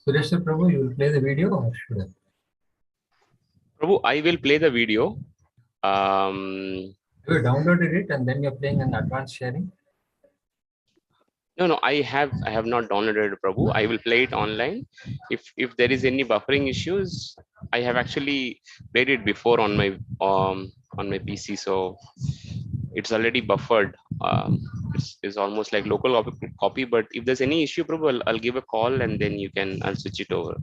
Suresh Prabhu, you will play the video or should I? Prabhu, I will play the video. You downloaded it and then you're playing an advanced sharing? No, I have not downloaded Prabhu. I will play it online. If there is any buffering issues, I have actually played it before on my PC, so it's already buffered. It's almost like local copy. But if there's any issue, Prabhu, I'll give a call and then I'll switch it over.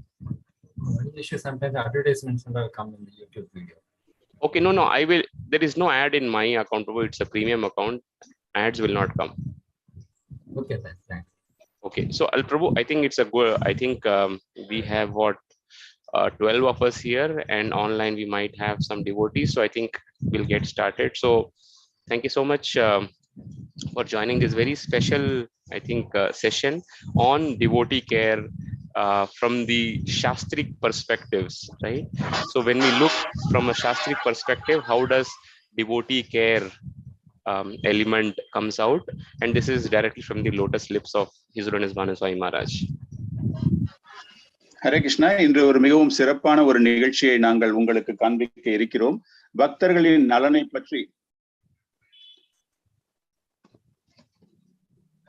One issue, sometimes advertisements will come in the YouTube video. Okay, no, I will. There is no ad in my account, Prabhu. It's a premium account. Ads will not come. Okay, thanks. Okay, so Prabhu, I think it's a good. I think we have 12 of us here, and online we might have some devotees. So I think we'll get started. So thank you so much for joining this very special, I think, session on devotee care from the Shastric perspectives, right? So when we look from a Shastric perspective, how does devotee care element comes out? And this is directly from the lotus lips of His Holiness Bhanu Swami Maharaj. Hare Krishna, இன்று ஒரு மிகவும் சிறப்பான ஒரு நிகழ்ச்சியை நாங்கள் உங்களுக்கு காண்பிக்க இருக்கிறோம். பக்தர்களின் நலனை பற்றி.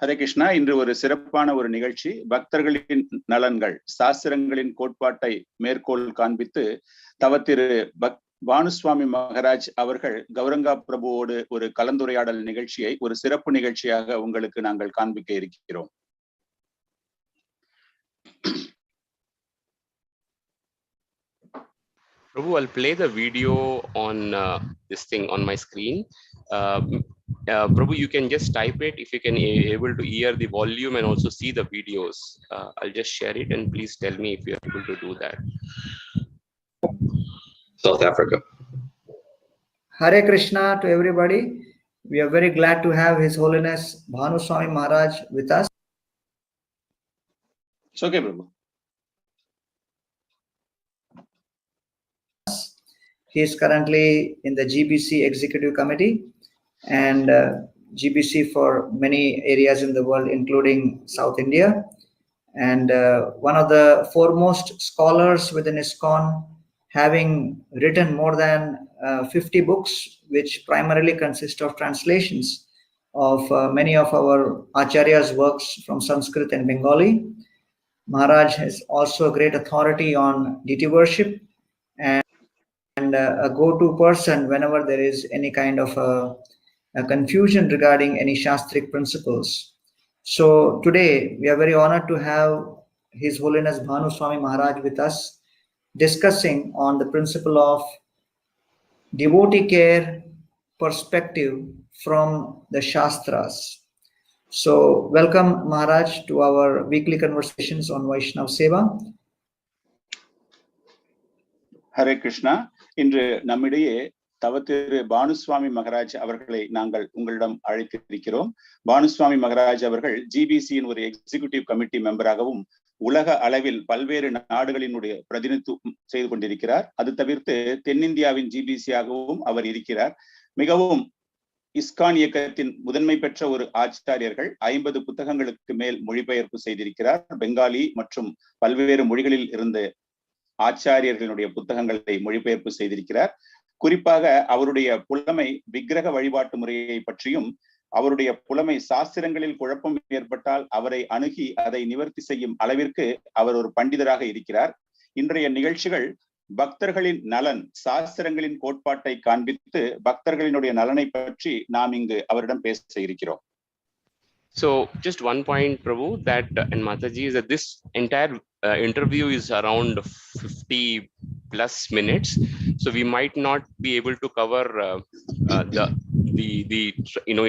ஹரே கிருஷ்ணா, இன்று ஒரு சிறப்பான ஒரு நிகழ்ச்சி, பக்தர்களின் நலன்கள், சாஸ்திரங்களின் கோட்பாட்டை மேற்கோள் காண்பித்து தவத்திரு பானுசுவாமி மகராஜ் அவர்கள் கௌரங்கா பிரபுவோடு ஒரு கலந்துரையாடல் நிகழ்ச்சியை ஒரு சிறப்பு நிகழ்ச்சியாக உங்களுக்கு நாங்கள் காண்பிக்க இருக்கிறோம். Prabhu, I'll play the video on this thing on my screen. Prabhu, you can just type it if you can able to hear the volume and also see the videos. I'll just share it and please tell me if you're able to do that. South Africa. Hare Krishna to everybody. We are very glad to have His Holiness Bhanu Swami Maharaj with us. It's okay, Prabhu. He is currently in the GBC Executive Committee and GBC for many areas in the world, including South India. And one of the foremost scholars within ISKCON, having written more than 50 books, which primarily consist of translations of many of our Acharyas' works from Sanskrit and Bengali. Maharaj is also a great authority on deity worship and a go-to person whenever there is any kind of a confusion regarding any Shastric principles. So today we are very honored to have His Holiness Bhanu Swami Maharaj with us, discussing on the principle of devotee care perspective from the Shastras. So welcome Maharaj to our weekly conversations on Vaishnava Seva. Hare Krishna, இன்று நம்மிடையே தவத்திரு பானுசுவாமி மகராஜ் அவர்களை நாங்கள் உங்களிடம் அழைத்திருக்கிறோம். பானுசுவாமி மகராஜ் அவர்கள் ஜிபிசியின் ஒரு executive committee மெம்பராகவும் உலக அளவில் பல்வேறு நாடுகளினுடைய பிரதிநிதித்துவம் செய்து கொண்டிருக்கிறார். அது தவிர்த்து தென்னிந்தியாவின் ஜிபிசியாகவும் அவர் இருக்கிறார். மிகவும் இஸ்கான் இயக்கத்தின் முதன்மை பெற்ற ஒரு ஆச்சாரியர்கள், 50 புத்தகங்களுக்கு மேல் மொழிபெயர்ப்பு செய்திருக்கிறார். பெங்காலி மற்றும் பல்வேறு மொழிகளில் இருந்து ஆச்சாரியர்களுடைய புத்தகங்களை மொழிபெயர்ப்பு செய்திருக்கிறார். குறிப்பாக அவருடைய புலமை விக்கிரக வழிபாட்டு முறையை பற்றியும், அவருடைய புலமை சாஸ்திரங்களில் குழப்பம் ஏற்பட்டால் அவரை அணுகி அதை நிவர்த்தி செய்யும் அளவிற்கு அவர் ஒரு பண்டிதராக இருக்கிறார். இன்றைய நிகழ்ச்சிகள் பக்தர்களின் நலன், சாஸ்திரங்களின் கோட்பாட்டை காண்பித்து பக்தர்களினுடைய நலனை பற்றி நாம் இங்கு அவரிடம் பேச இருக்கிறோம். So just one point, Prabhu, that and Mataji, is that this entire interview is around 50 plus minutes, so we might not be able to cover the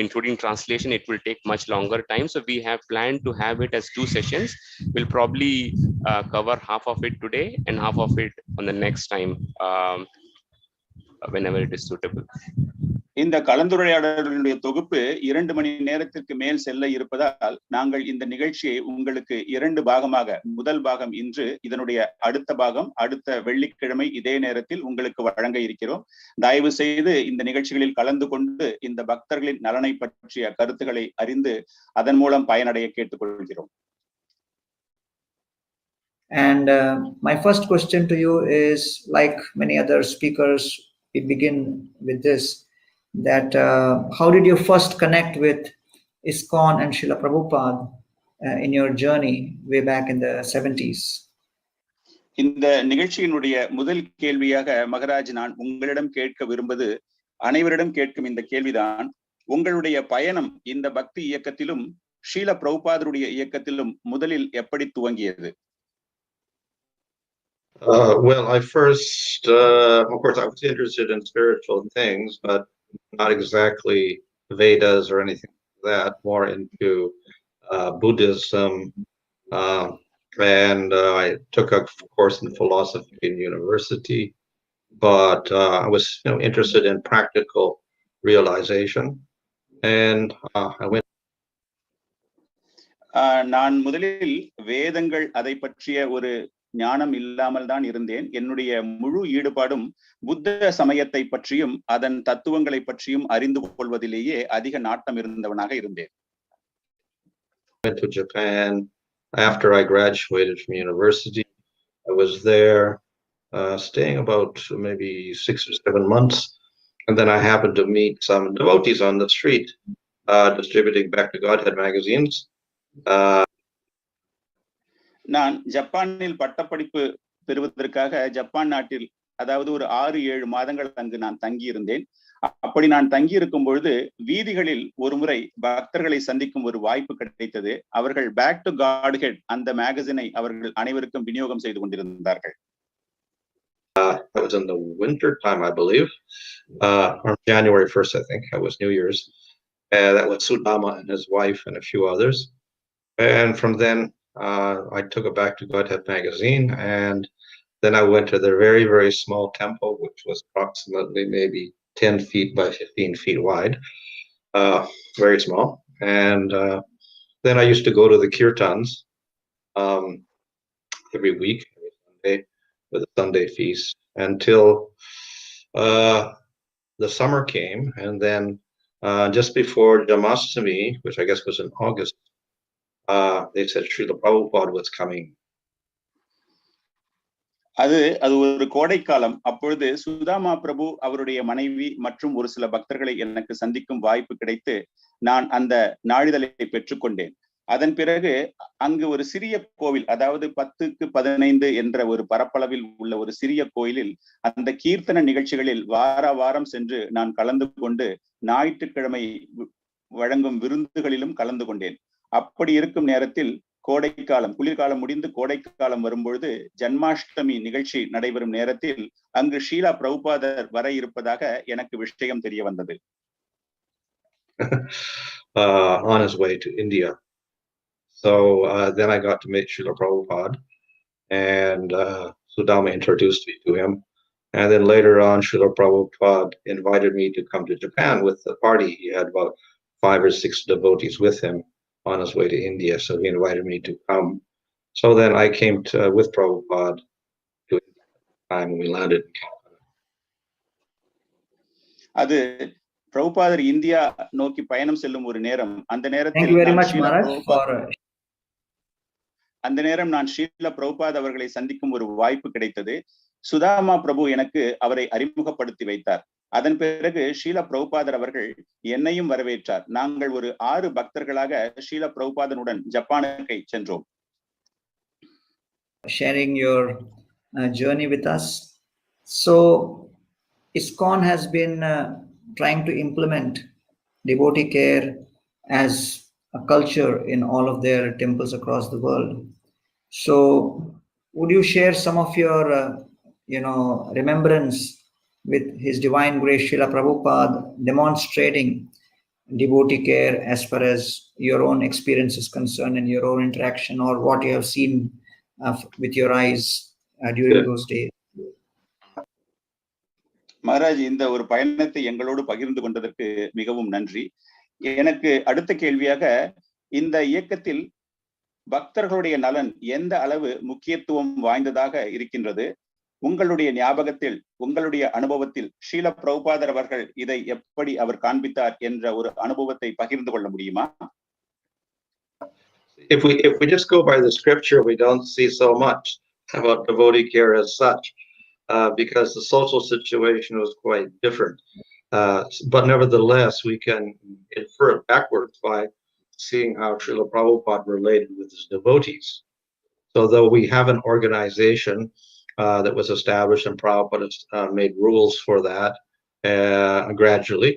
including translation. It will take much longer time, so we have planned to have it as 2 sessions. We'll probably cover half of it today and half of it on the next time, whenever it is suitable. இந்த கலந்துரையாடலுடைய தொகுப்பு 2 மணி நேரத்திற்கு மேல் செல்ல இருப்பதால் நாங்கள் இந்த நிகழ்ச்சியை உங்களுக்கு 2 பாகமாக, முதல் பாகம் இன்று, இதனுடைய அடுத்த பாகம் அடுத்த வெள்ளிக்கிழமை இதே நேரத்தில் உங்களுக்கு வழங்க இருக்கிறோம். தயவு செய்து இந்த நிகழ்ச்சிகளில் கலந்து கொண்டு இந்த பக்தர்களின் நலனை பற்றிய கருத்துக்களை அறிந்து அதன் மூலம் பயனடைய கேட்டுக்கொள்கிறோம். And my first question to you is, like many other speakers, we begin with this, that how did you first connect with ISKCON and Srila Prabhupada in your journey way back in the 70s? இந்த நிகழ்ச்சியினுடைய முதல் கேள்வியாக மகராஜ், நான் உங்களிடம் கேட்க விரும்புவது, அனைவரிடம் கேட்கும் இந்த கேள்விதான், உங்களுடைய பயணம் இந்த பக்தி இயக்கத்திலும் ஸ்ரீல பிரபுபாதருடைய இயக்கத்திலும் முதலில் எப்படி துவங்கியது? Well, I first, of course, I was interested in spiritual things, but not exactly Vedas or anything like that, more into Buddhism. And I took a course in philosophy in university, but I was interested in practical realization. And I went. நான் முதலில் வேதங்கள் அதை பற்றிய ஒரு ஞானம் இல்லாமல் தான் இருந்தேன். என்னுடைய முழு ஈடுபாடும் புத்த சமயத்தை பற்றியும் அதன் தத்துவங்களை பற்றியும் அறிந்து கொள்வதிலேயே அதிக நாட்டம் இருந்தவனாக இருந்தேன். Went to Japan after I graduated from university. I was there staying about maybe 6 or 7 months, and then I happened to meet some devotees on the street distributing Back to Godhead magazines. நான் ஜப்பானில் பட்டப்படிப்பு பெறுவதற்காக Japan நாட்டில், அதாவது ஒரு 6-7 மாதங்கள் அங்கு நான் தங்கி இருந்தேன். அப்படி நான் தங்கி இருக்கும் பொழுது வீதிகளில் ஒரு முறை பக்தர்களை சந்திக்கும் ஒரு வாய்ப்பு கிடைத்தது. அவர்கள் பேக் டு காட்ஹெட் அந்த மேகசினை அவர்கள் அனைவருக்கும் விநியோகம் செய்து கொண்டிருந்தார்கள். That was in the winter time, I believe, on January 1st, I think. That was New Year's. That was Sudama and his wife and a few others. And from then, I took it Back to Godhead magazine, and then I went to the very, very small temple, which was approximately maybe 10 feet by 15 feet wide, very small. And then I used to go to the kirtans every week, every Sunday, with a Sunday feast, until the summer came. And then just before Jamashtami, which I guess was in August, they said Srila Prabhupada was coming. அது ஒரு கோடைக்காலம். அப்பொழுது சுதாமா பிரபு, அவருடைய மனைவி மற்றும் ஒரு சில பக்தர்களை எனக்கு சந்திக்கும் வாய்ப்பு கிடைத்து நான் அந்த நாளிதழை பெற்றுக்கொண்டேன். அதன் பிறகு அங்கு ஒரு சிறிய கோவில், அதாவது 10x15 என்ற ஒரு பரப்பளவில் உள்ள ஒரு சிறிய கோயிலில் அந்த கீர்த்தன நிகழ்ச்சிகளில் வாரம் சென்று நான் கலந்து கொண்டு ஞாயிற்றுக்கிழமை வழங்கும் விருந்துகளிலும் கலந்து கொண்டேன். அப்படி இருக்கும் நேரத்தில் கோடைக்காலம், குளிர்காலம் முடிந்து கோடைக்காலம் வரும்பொழுது ஜன்மாஷ்டமி நிகழ்ச்சி நடைபெறும் நேரத்தில் அங்கு ஸ்ரீலா பிரபுபாதர் வர இருப்பதாக எனக்கு விஷயம் தெரிய வந்தது. On his way to India. So then I got to meet Srila Prabhupada, and Sudama introduced me to him. And then later on, Srila Prabhupada invited me to come to Japan with the party. He had about 5 or 6 devotees with him on his way to India. So he invited me to come. So then I came with Prabhupada to India at the time when we landed in Calcutta. அது பிரபுபாதர் India நோக்கி பயணம் செல்லும் ஒரு நேரம். அந்த நேரத்தில் Thank you very much, Maharaj, for அந்த நேரம் நான் ஸ்ரீல பிரபுபாத் அவர்களை சந்திக்கும் ஒரு வாய்ப்பு கிடைத்தது. சுதாமா பிரபு எனக்கு அவரை அறிமுகப்படுத்தி வைத்தார். அதன் பிறகு ஸ்ரீல பிரபுபாதர் அவர்கள் என்னையும் வரவேற்றார். நாங்கள் ஒரு 6 பக்தர்களாக ஸ்ரீல பிரபுபாதனுடன் ஜப்பானுக்கு சென்றோம். Sharing your journey with us. So ISKCON has been trying to implement devotee care as a culture in all of their temples across the world. So would you share some of your remembrance with His Divine Grace Srila Prabhupada demonstrating devotee care as far as your own experience is concerned and your own interaction, or what you have seen with your eyes during those days? Maharaj, இந்த ஒரு பயணத்தை எங்களோடு பகிர்ந்து கொண்டதற்கு மிகவும் நன்றி. எனக்கு அடுத்த கேள்வியாக, இந்த இயக்கத்தில் பக்தர்களுடைய நலன் எந்த அளவு முக்கியத்துவம் வாய்ந்ததாக இருக்கின்றது? உங்களுடைய ஞாபகத்தில், உங்களுடைய அனுபவத்தில் ஸ்ரீல பிரபுபாதர் அவர்கள் இதை எப்படி அவர் காண்பித்தார் என்ற ஒரு அனுபவத்தை பகிர்ந்து கொள்ள முடியுமா? if we just go by the scripture, we don't see so much about devotee care as such, because the social situation was quite different. But nevertheless, we can infer it backwards by seeing how Srila Prabhupada related with his devotees. So though we have an organization that was established, and Prabhupada made rules for that gradually,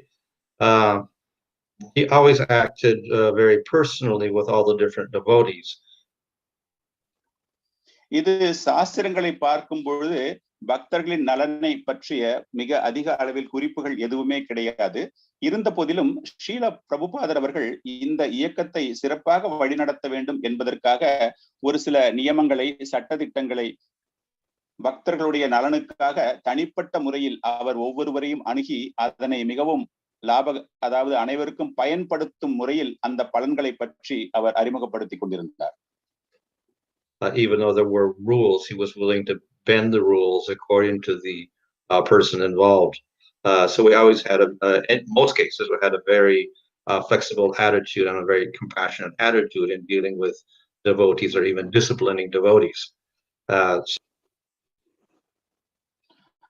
he always acted very personally with all the different devotees. இது சாஸ்திரங்களை பார்க்கும் பொழுது பக்தர்களின் நலனை பற்றிய மிக அதிக அளவில் குறிப்புகள் எதுவுமே கிடையாது. இருந்த போதிலும் ஸ்ரீல பிரபுபாதர் அவர்கள் இந்த இயக்கத்தை சிறப்பாக வழிநடத்த வேண்டும் என்பதற்காக ஒரு சில நியமங்களை, சட்டதிட்டங்களை, பக்தர்களுடைய நலனுக்காக தனிப்பட்ட முறையில் அவர் ஒவ்வொருவரையும் அணுகி அதனை மிகவும் அதாவது அனைவருக்கும் பயன்படுத்தும் முறையில் அந்த பலன்களை பற்றி அவர் அறிமுகப்படுத்திக் கொண்டிருந்தார். Even though there were rules, he was willing to bend the rules according to the person involved. So we always had in most cases, we had a very flexible attitude and a very compassionate attitude in dealing with devotees or even disciplining devotees.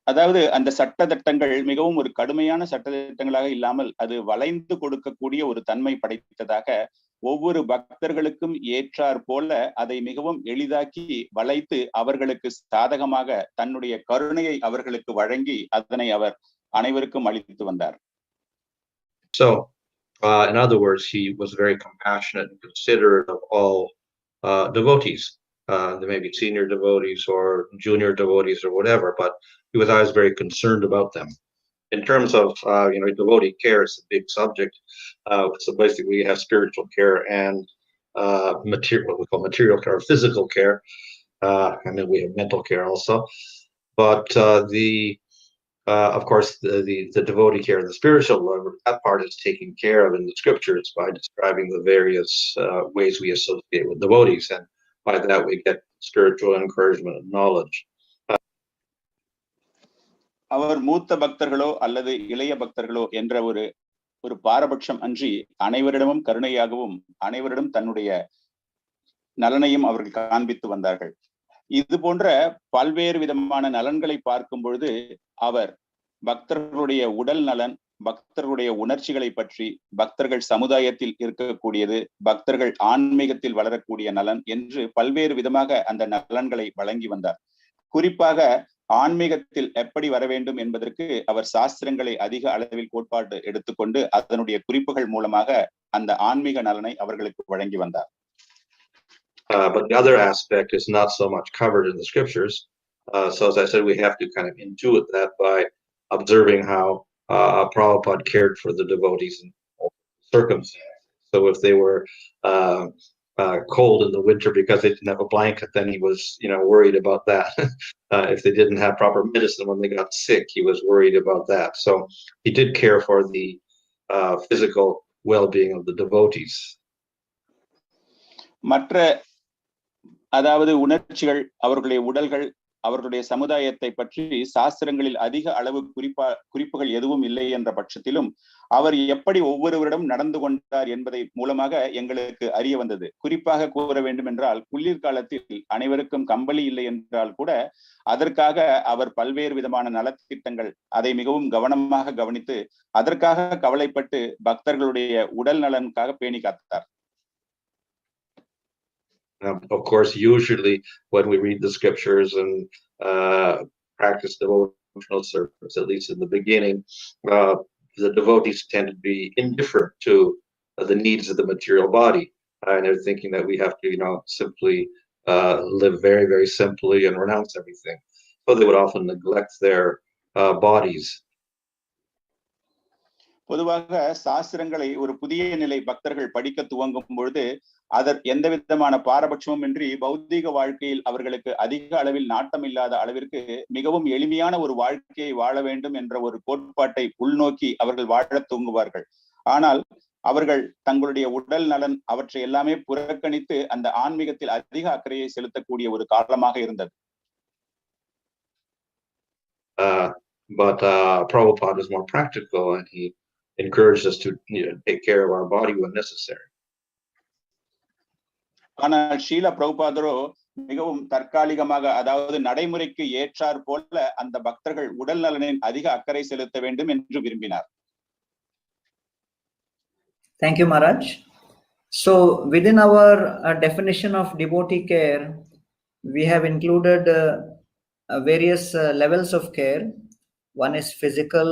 அதாவது அந்த சட்டதிட்டங்கள் மிகவும் ஒரு கடுமையான சட்டதிட்டங்களாக இல்லாமல் அது வளைந்து கொடுக்கக்கூடிய ஒரு தன்மை படைத்ததாக, ஒவ்வொரு பக்தர்களுக்கும் ஏற்றார் போல அதை மிகவும் எளிதாக்கி வளைத்து அவர்களுக்கு சாதகமாக தன்னுடைய கருணையை அவர்களுக்கு வழங்கி அதனை அவர் அனைவருக்கும் அளித்து வந்தார். So in other words, he was very compassionate and considerate of all devotees. There may be senior devotees or junior devotees or whatever, but he was always very concerned about them. In terms of devotee care, is a big subject. So basically, we have spiritual care and what we call material care, or physical care, and then we have mental care also. But of course, the devotee care, the spiritual level, that part is taken care of in the scriptures by describing the various ways we associate with devotees, and by that we get spiritual encouragement and knowledge. அவர் மூத்த பக்தர்களோ அல்லது இளைய பக்தர்களோ என்ற ஒரு பாரபட்சம் அன்றி அனைவரிடமும் கருணையாகவும் அனைவரிடம் தன்னுடைய நலனையும் அவர்கள் காண்பித்து வந்தார்கள். இது போன்ற பல்வேறு விதமான நலன்களை பார்க்கும் பொழுது அவர் பக்தர்களுடைய உடல் நலன், பக்தர்களுடைய உணர்ச்சிகளை பற்றி, பக்தர்கள் சமுதாயத்தில் இருக்கக்கூடியது, பக்தர்கள் ஆன்மீகத்தில் வளரக்கூடிய நலன் என்று பல்வேறு விதமாக அந்த நலன்களை வழங்கி வந்தார். குறிப்பாக ஆன்மீகத்தில் எப்படி வர வேண்டும் என்பதற்கு அவர் சாஸ்திரங்களை அதிக அளவில் கோட்பாடு எடுத்துக்கொண்டு அதனுடைய குறிப்புகள் மூலமாக அந்த ஆன்மீக நலனை அவர்களுக்கு வழங்கி வந்தார். But the other aspect is not so much covered in the scriptures. So as I said, we have to kind of intuit that by observing how Prabhupada cared for the devotees in circumstances. So if they were cold in the winter because they didn't have a blanket, then he was, worried about that. If they didn't have proper medicine when they got sick, he was worried about that. So he did care for the physical well-being of the devotees. மற்ற அதாவது உணர்ச்சிகள், அவர்களுடைய உடல்கள், அவர்களுடைய சமுதாயத்தை பற்றி சாஸ்திரங்களில் அதிக அளவு குறிப்புகள் எதுவும் இல்லை என்ற பட்சத்திலும் அவர் எப்படி ஒவ்வொருவரிடம் நடந்து கொண்டார் என்பதை மூலமாக எங்களுக்கு அறிய வந்தது. குறிப்பாக கூற வேண்டும் என்றால், குளிர்காலத்தில் அனைவருக்கும் கம்பளி இல்லை என்றால் கூட அதற்காக அவர் பல்வேறு விதமான நலத்திட்டங்கள், அதை மிகவும் கவனமாக கவனித்து அதற்காக கவலைப்பட்டு பக்தர்களுடைய உடல் நலனுக்காக பேணி காத்தார். Of course, usually when we read the scriptures and practice devotional service, at least in the beginning, the devotees tend to be indifferent to the needs of the material body, and they're thinking that we have to, simply live very, very simply and renounce everything. So they would often neglect their bodies. பொதுவாக சாஸ்திரங்களை ஒரு புதிய நிலை பக்தர்கள் படிக்க துவங்கும் பொழுது எந்த விதமான பாரபட்சமும் இன்றி பௌதீக வாழ்க்கையில் அவர்களுக்கு அதிக அளவில் நாட்டம் இல்லாத அளவிற்கு மிகவும் எளிமையான ஒரு வாழ்க்கையை வாழ வேண்டும் என்ற ஒரு கோட்பாட்டை உள்நோக்கி அவர்கள் வாழ துவங்குவார்கள். ஆனால் அவர்கள் தங்களுடைய உடல் நலன் அவற்றை எல்லாமே புறக்கணித்து அந்த ஆன்மீகத்தில் அதிக அக்கறையை செலுத்தக்கூடிய ஒரு காலமாக இருந்தது. But Prabhupada is more practical, and he encouraged us to take care of our body when necessary. ஆனால் ஷீல பிரபுபாதரோ மிகவும் தற்காலிகமாக, அதாவது நடைமுறைக்கு ஏற்றார் போல அந்த பக்தர்கள் உடல் நலனின் அதிக அக்கறை செலுத்த வேண்டும் என்று விரும்பினார். Thank you, Maharaj. So within our definition of devotee care, we have included various levels of care. One is physical,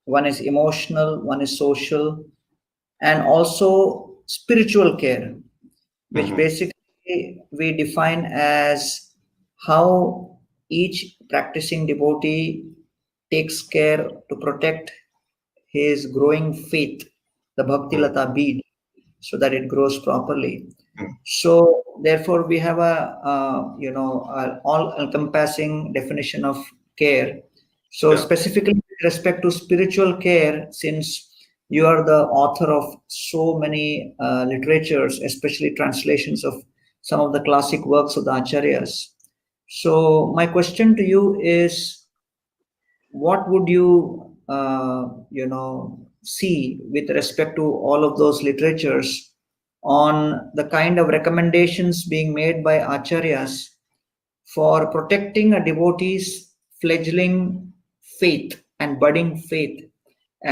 one is emotional, one is social, and also spiritual care, which basically we define as how each practicing devotee takes care to protect his growing faith, the Bhakti Lata bead, so that it grows properly. So therefore we have a all-encompassing definition of care. So specifically with respect to spiritual care, since you are the author of so many literatures, especially translations of some of the classic works of the Acharyas. So my question to you is, what would you see with respect to all of those literatures on the kind of recommendations being made by Acharyas for protecting a devotee's fledgling faith and budding faith?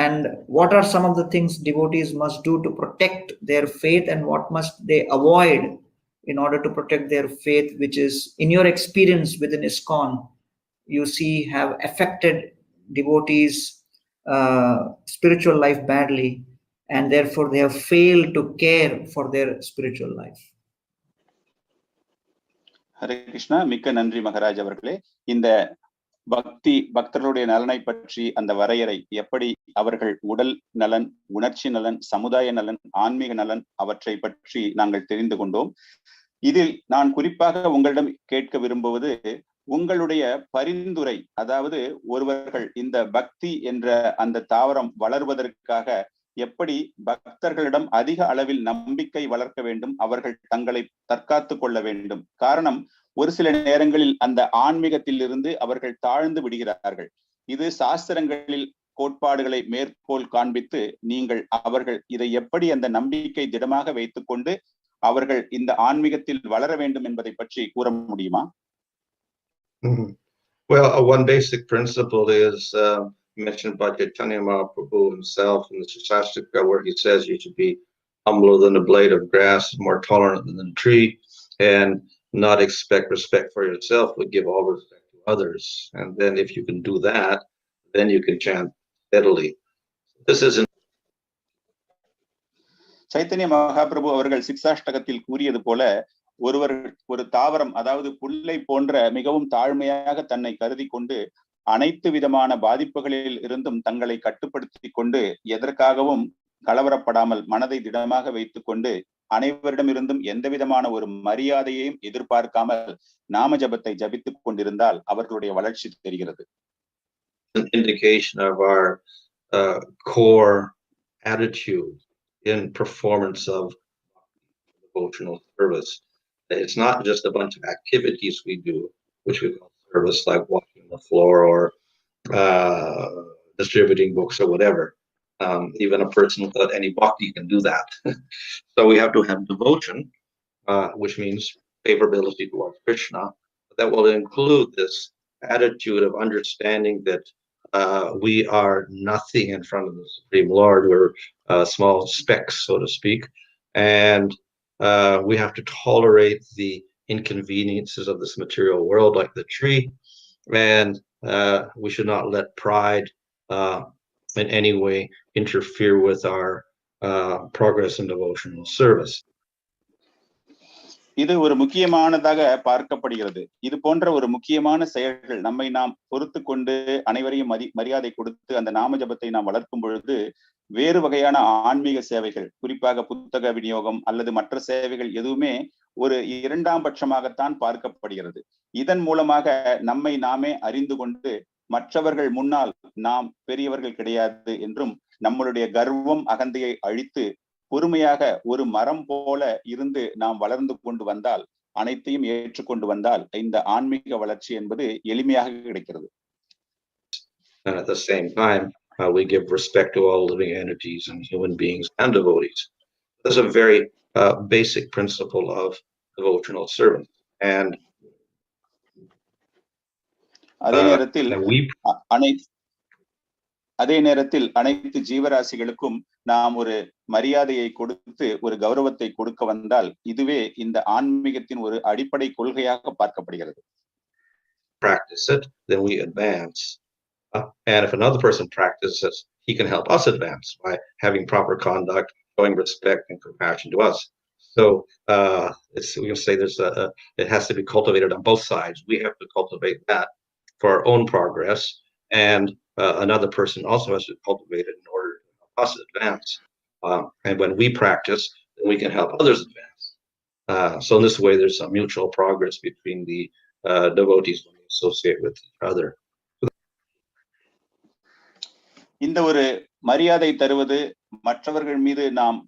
And what are some of the things devotees must do to protect their faith, and what must they avoid in order to protect their faith, which is, in your experience within ISKCON, you see have affected devotees' spiritual life badly, and therefore they have failed to care for their spiritual life? Hare Krishna. மிக்க நன்றி மகராஜ் அவர்களே. இந்த பக்தர்களுடைய நலனை பற்றி அந்த வரையறை, எப்படி அவர்கள் உடல் நலன், உணர்ச்சி நலன், சமுதாய நலன், ஆன்மீக நலன், அவற்றை பற்றி நாங்கள் தெரிந்து கொண்டோம். இதில் நான் குறிப்பாக உங்களிடம் கேட்க விரும்புவது உங்களுடைய பரிந்துரை. அதாவது ஒருவர்கள் இந்த பக்தி என்ற அந்த தாவரம் வளர்வதற்காக எப்படி பக்தர்களிடம் அதிக அளவில் நம்பிக்கை வளர்க்க வேண்டும், அவர்கள் தங்களை தற்காத்து கொள்ள வேண்டும். காரணம், ஒரு சில நேரங்களில் அந்த ஆன்மீகத்தில் இருந்து அவர்கள் தாழ்ந்து விடுகிறார்கள். இது சாஸ்திரங்களில் கோட்பாடுகளை மேற்கோள் காண்பித்து நீங்கள் அவர்கள் இதை எப்படி அந்த நம்பிக்கை திடமாக வைத்துக் கொண்டு அவர்கள் இந்த ஆன்மீகத்தில் வளர வேண்டும் என்பதை பற்றி கூற முடியுமா? Well, one basic principle is mentioned by Chaitanya Mahaprabhu himself in the Shastra, where he says you should be humbler than a blade of grass, more tolerant than a tree, and not expect respect for yourself, but give all respect to others. And then if you can do that, then you can chant steadily. This isn't. Chaitanya Mahaprabhu அவர்கள் சிக்ஷாஷ்டகத்தில் கூறியது போல, ஒரு தாவரம், அதாவது புல்லை போன்ற மிகவும் தாழ்மையாக தன்னை கருதி கொண்டு அனைத்து விதமான பாதிப்புகளில் இருந்தும் தங்களை கட்டுப்படுத்தி கொண்டு எதற்காகவும் கலவரப்படாமல் மனதை திடமாக வைத்துக் கொண்டு அனைவரிடமிருந்தும் எந்த விதமான ஒரு மரியாதையையும் எதிர்பார்க்காமல் நாம ஜபத்தை ஜபித்துக் கொண்டிருந்தால் அவர்களுடைய வளர்ச்சி தெரிகிறது. An indication of our core attitude in performance of devotional service. It's not just a bunch of activities we do, which we call service, like walking the floor or distributing books or whatever. Even a person without any bhakti can do that. So we have to have devotion, which means favorability towards Krishna. That will include this attitude of understanding that we are nothing in front of the Supreme Lord. We're small specks, so to speak. And we have to tolerate the inconveniences of this material world like the tree. And we should not let pride in any way interfere with our progress in devotional service. இது ஒரு முக்கியமானதாக பார்க்கப்படுகிறது. இது போன்ற ஒரு முக்கியமான செயல்கள் நம்மை நாம் பொறுத்து கொண்டு அனைவரையும் மரியாதை கொடுத்து அந்த நாம ஜபத்தை நாம் வளர்க்கும் பொழுது வேறு வகையான ஆன்மீக சேவைகள், குறிப்பாக புத்தக விநியோகம் அல்லது மற்ற சேவைகள் எதுவுமே ஒரு இரண்டாம் பட்சமாகத்தான் பார்க்கப்படுகிறது. இதன் மூலமாக நம்மை நாமே அறிந்து கொண்டு மற்றவர்கள் முன்னால் நாம் பெரியவர்கள் கிடையாது என்றும் நம்மளுடைய கர்வம் அகந்தையை அழித்து பொறுமையாக ஒரு மரம் போல இருந்து நாம் வளர்ந்து கொண்டு வந்தால், அனைத்தையும் ஏற்றுக்கொண்டு வந்தால் இந்த ஆன்மீக வளர்ச்சி என்பது எளிமையாக கிடைக்கிறது. And at the same time, we give respect to all living entities and human beings and devotees. There's a very basic principle of devotional service. And அதே நேரத்தில் we அதே நேரத்தில் அனைத்து ஜீவராசிகளுக்கும் நாம் ஒரு மரியாதையை கொடுத்து ஒரு கௌரவத்தை கொடுக்க வந்தால் இதுவே இந்த ஆன்மீகத்தின் ஒரு அடிப்படை கொள்கையாக பார்க்கப்படுகிறது. Practice it, then we advance. And if another person practices, he can help us advance by having proper conduct, showing respect and compassion to us. So we can say it has to be cultivated on both sides. We have to cultivate that for our own progress, and another person also has to cultivate it in order to help us advance. And when we practice, then we can help others advance. So in this way, there's a mutual progress between the devotees when they associate with each other. இந்த ஒரு மரியாதை தருவது, மற்றவர்கள் மீது நாம்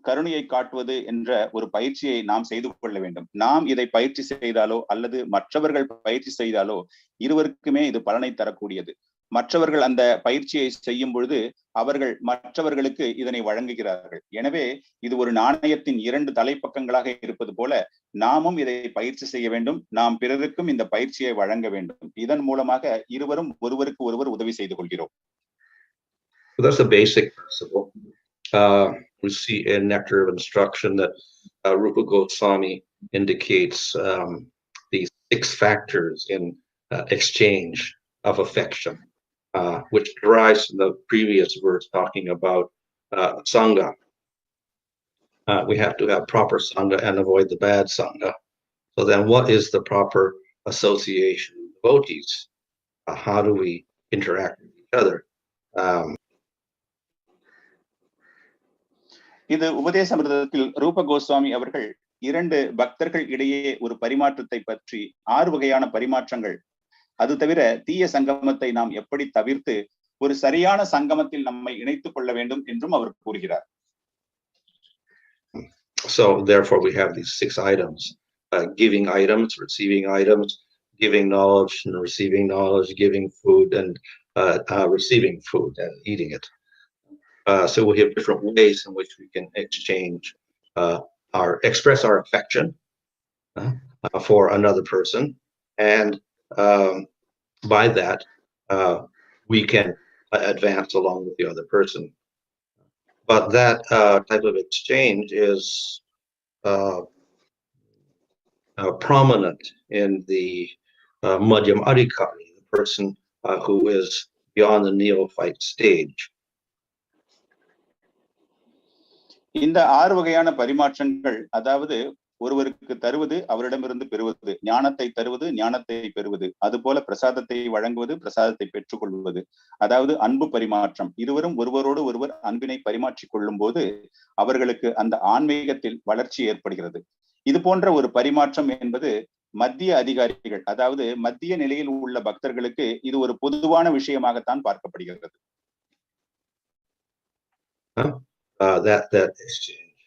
கருணையை காட்டுவது என்ற ஒரு பயிற்சியை நாம் செய்து கொள்ள வேண்டும். நாம் இதை பயிற்சி செய்தாலோ அல்லது மற்றவர்கள் பயிற்சி செய்தாலோ இருவருக்குமே இது பலனை தரக்கூடியது. மற்றவர்கள் அந்த பயிற்சியை செய்யும் பொழுது அவர்கள் மற்றவர்களுக்கு இதனை வழங்குகிறார்கள். எனவே இது ஒரு நாணயத்தின் இரண்டு தலைப்பக்கங்களாக இருப்பது போல நாமும் இதை பயிற்சி செய்ய வேண்டும், நாம் பிறருக்கும் இந்த பயிற்சியை வழங்க வேண்டும். இதன் மூலமாக இருவரும் ஒருவருக்கு ஒருவர் உதவி செய்து கொள்கிறோம். So that's a basic principle. We see in Nectar of Instruction that Rupa Goswami indicates these 6 factors in exchange of affection, which derives from the previous verse talking about Sangha. We have to have proper Sangha and avoid the bad Sangha. So then what is the proper association of devotees? How do we interact with each other? இது உபதேசமிருதத்தில் ரூப கோஸ்வாமி அவர்கள் 2 பக்தர்கள் இடையே ஒரு பரிமாற்றத்தை பற்றி 6 வகையான பரிமாற்றங்கள், அது தவிர தீய சங்கமத்தை நாம் எப்படி தவிர்த்து ஒரு சரியான சங்கமத்தில் நம்மை இணைத்துக் கொள்ள வேண்டும் என்றும் அவர் கூறுகிறார். So therefore we have these 6 items: giving items, receiving items, giving knowledge and receiving knowledge, giving food and receiving food and eating it. So we have different ways in which we can exchange express our affection for another person, and by that we can advance along with the other person. But that type of exchange is prominent in the Madhyam Adhikari, the person who is beyond the neophyte stage. இந்த 6 வகையான பரிமாற்றங்கள், அதாவது ஒருவருக்கு தருவது, அவரிடமிருந்து பெறுவது, ஞானத்தை தருவது, ஞானத்தை பெறுவது, அதுபோல பிரசாதத்தை வழங்குவது, பிரசாதத்தை பெற்றுக் கொள்வது, அதாவது அன்பு பரிமாற்றம். இருவரும் ஒருவரோடு ஒருவர் அன்பினை பரிமாற்றிக் கொள்ளும் போது அவர்களுக்கு அந்த ஆன்மீகத்தில் வளர்ச்சி ஏற்படுகிறது. இது போன்ற ஒரு பரிமாற்றம் என்பது மத்திய அதிகாரிகள், அதாவது மத்திய நிலையில் உள்ள பக்தர்களுக்கு இது ஒரு பொதுவான விஷயமாகத்தான் பார்க்கப்படுகிறது. That exchange.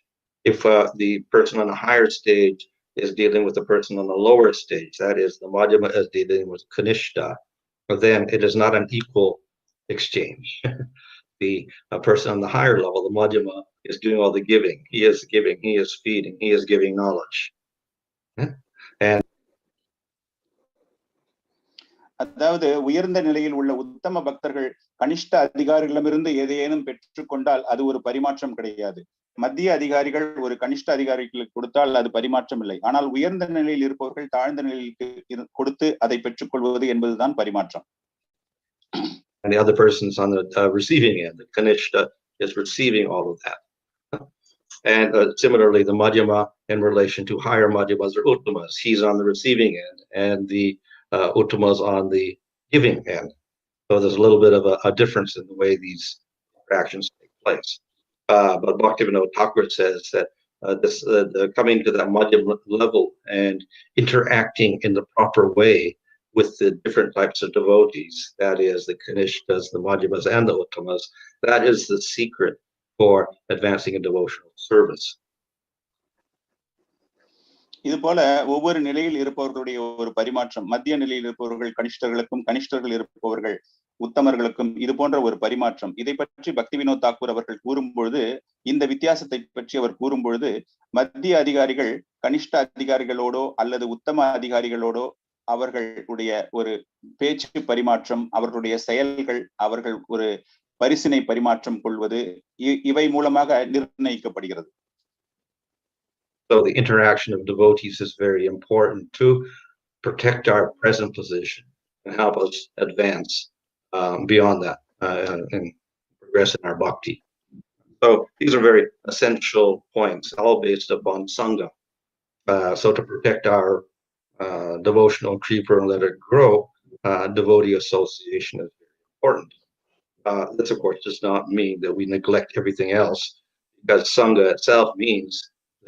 If the person on the higher stage is dealing with the person on the lower stage, that is, the Madhyama is dealing with Kanishta, then it is not an equal exchange. The person on the higher level, the Madhyama, is doing all the giving. He is giving, he is feeding, he is giving knowledge. And அதாவது உயர்ந்த நிலையில் உள்ள உத்தம பக்தர்கள் கனிஷ்ட அதிகாரிகளிடமிருந்து ஏதேனும் பெற்றுக்கொண்டால் அது ஒரு பரிமாற்றம் கிடையாது. மத்திய அதிகாரிகள் ஒரு கனிஷ்ட அதிகாரிகளுக்கு கொடுத்தால் அது பரிமாற்றம் இல்லை. ஆனால் உயர்ந்த நிலையில் இருப்பவர்கள் தாழ்ந்த நிலையில் கொடுத்து அதை பெற்றுக்கொள்வது என்பதுதான் பரிமாற்றம். And the other person's on the receiving end. The Kanishta is receiving all of that. And similarly, the Madhyama in relation to higher Madhyamas or Uttamas, he's on the receiving end, and the Uttamas on the giving end. So there's a little bit of a difference in the way these interactions take place. But Bhaktivinoda Thakur says that coming to that Madhyama level and interacting in the proper way with the different types of devotees, that is the Kanishtas, the Madhyamas, and the Uttamas, that is the secret for advancing in devotional service. இது போல ஒவ்வொரு நிலையில் இருப்பவர்களுடைய ஒரு பரிமாற்றம், மத்திய நிலையில் இருப்பவர்கள் கனிஷ்டர்களுக்கும், கனிஷ்டர்கள் இருப்பவர்கள் உத்தமர்களுக்கும் இது போன்ற ஒரு பரிமாற்றம். இதை பற்றி பக்தி வினோத் தாக்கூர் அவர்கள் கூறும்பொழுது, இந்த வித்தியாசத்தை பற்றி அவர் கூறும்பொழுது, மத்திய அதிகாரிகள் கனிஷ்ட அதிகாரிகளோடோ அல்லது உத்தம அதிகாரிகளோடோ அவர்களுடைய ஒரு பேச்சு பரிமாற்றம், அவர்களுடைய செயல்கள், அவர்கள் ஒரு பரிசினை பரிமாற்றம் கொள்வது, இவை மூலமாக நிர்ணயிக்கப்படுகிறது. So the interaction of devotees is very important to protect our present position and help us advance beyond that and progress in our bhakti. So these are very essential points, all based upon Sangha. So to protect our devotional creeper and let it grow, devotee association is very important. This, of course, does not mean that we neglect everything else, because Sangha itself means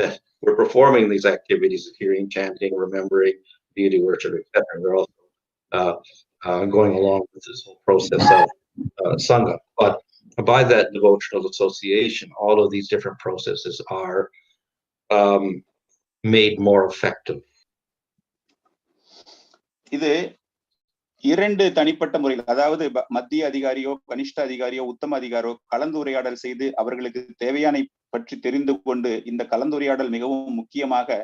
that we're performing these activities of hearing, chanting, remembering, deity worship, etc. We're also going along with this whole process of Sangha. But by that devotional association, all of these different processes are made more effective. இது இரண்டு தனிப்பட்ட முறையில், அதாவது மத்திய அதிகாரியோ கனிஷ்ட அதிகாரியோ உத்தம அதிகாரியோ கலந்துரையாடல் செய்து அவர்களுக்கு தேவையான பற்றி தெரிந்து கொண்டு, இந்த கலந்துரையாடல் மிகவும் முக்கியமாக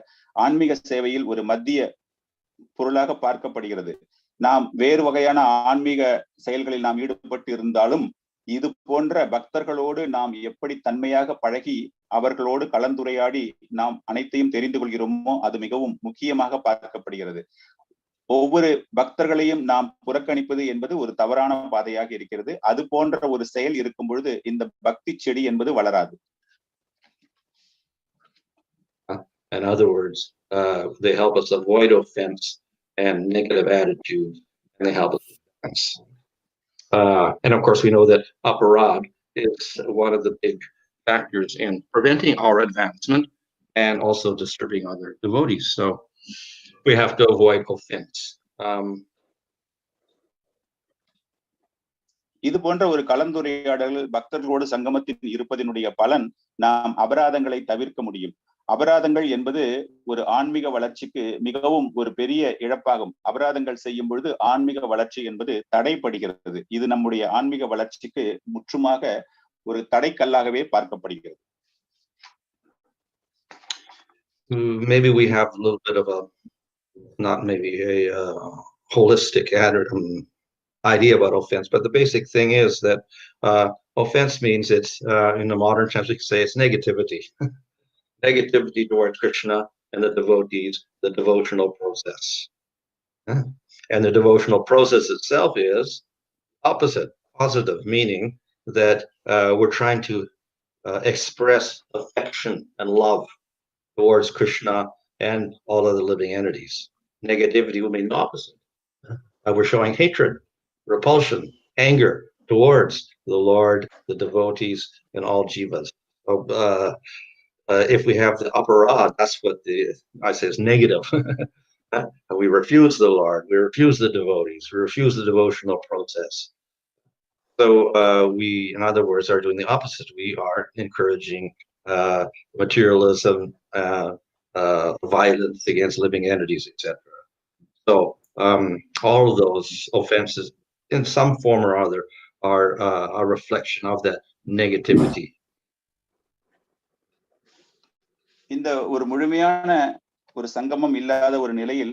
ஆன்மீக சேவையில் ஒரு மத்திய பொருளாக பார்க்கப்படுகிறது. நாம் வேறு வகையான ஆன்மீக செயல்களில் நாம் ஈடுபட்டு இருந்தாலும் இது போன்ற பக்தர்களோடு நாம் எப்படி தன்மையாக பழகி அவர்களோடு கலந்துரையாடி நாம் அனைத்தையும் தெரிந்து கொள்கிறோமோ அது மிகவும் முக்கியமாக பார்க்கப்படுகிறது. ஒவ்வொரு பக்தர்களையும் நாம் புறக்கணிப்பது என்பது ஒரு தவறான பாதையாக இருக்கிறது. அது போன்ற ஒரு செயல் இருக்கும் பொழுது இந்த பக்தி செடி என்பது வளராது. In other words, they help us avoid offense and negative attitudes, and they help us advance. And of course, we know that aparad is one of the big factors in preventing our advancement and also disturbing other devotees. So we have to avoid offense. இது போன்ற ஒரு கலந்துரையாடல் பக்தர்களோடு சங்கமத்தில் இருப்பதனுடைய பலன் நாம் அபராதங்களை தவிர்க்க முடியும். அபராதங்கள் என்பது ஒரு ஆன்மீக வளர்ச்சிக்கு மிகவும் ஒரு பெரிய இழப்பாகும். அபராதங்கள் செய்யும் பொழுது ஆன்மீக வளர்ச்சி என்பது தடைப்படுகிறது. இது நம்முடைய ஆன்மீக வளர்ச்சிக்கு முற்றுமாக ஒரு தடைக்கல்லாகவே பார்க்கப்படுகிறது. Maybe we have a little bit of a, not maybe a holistic idea about offense, but the basic thing is that offense means it's, in the modern terms, we can say it's negativity. Negativity towards Krishna and the devotees, the devotional process. And the devotional process itself is opposite, positive, meaning that we're trying to express affection and love towards Krishna and all other living entities. Negativity will mean the opposite. We're showing hatred, repulsion, anger towards the Lord, the devotees, and all jivas. So, if we have the aparad, that's what I say is negative. We refuse the Lord, we refuse the devotees, we refuse the devotional process. So we, in other words, are doing the opposite. We are encouraging materialism, violence against living entities, etc. So all of those offenses, in some form or other, are a reflection of that negativity. இந்த ஒரு முழுமையான ஒரு சங்கமம் இல்லாத ஒரு நிலையில்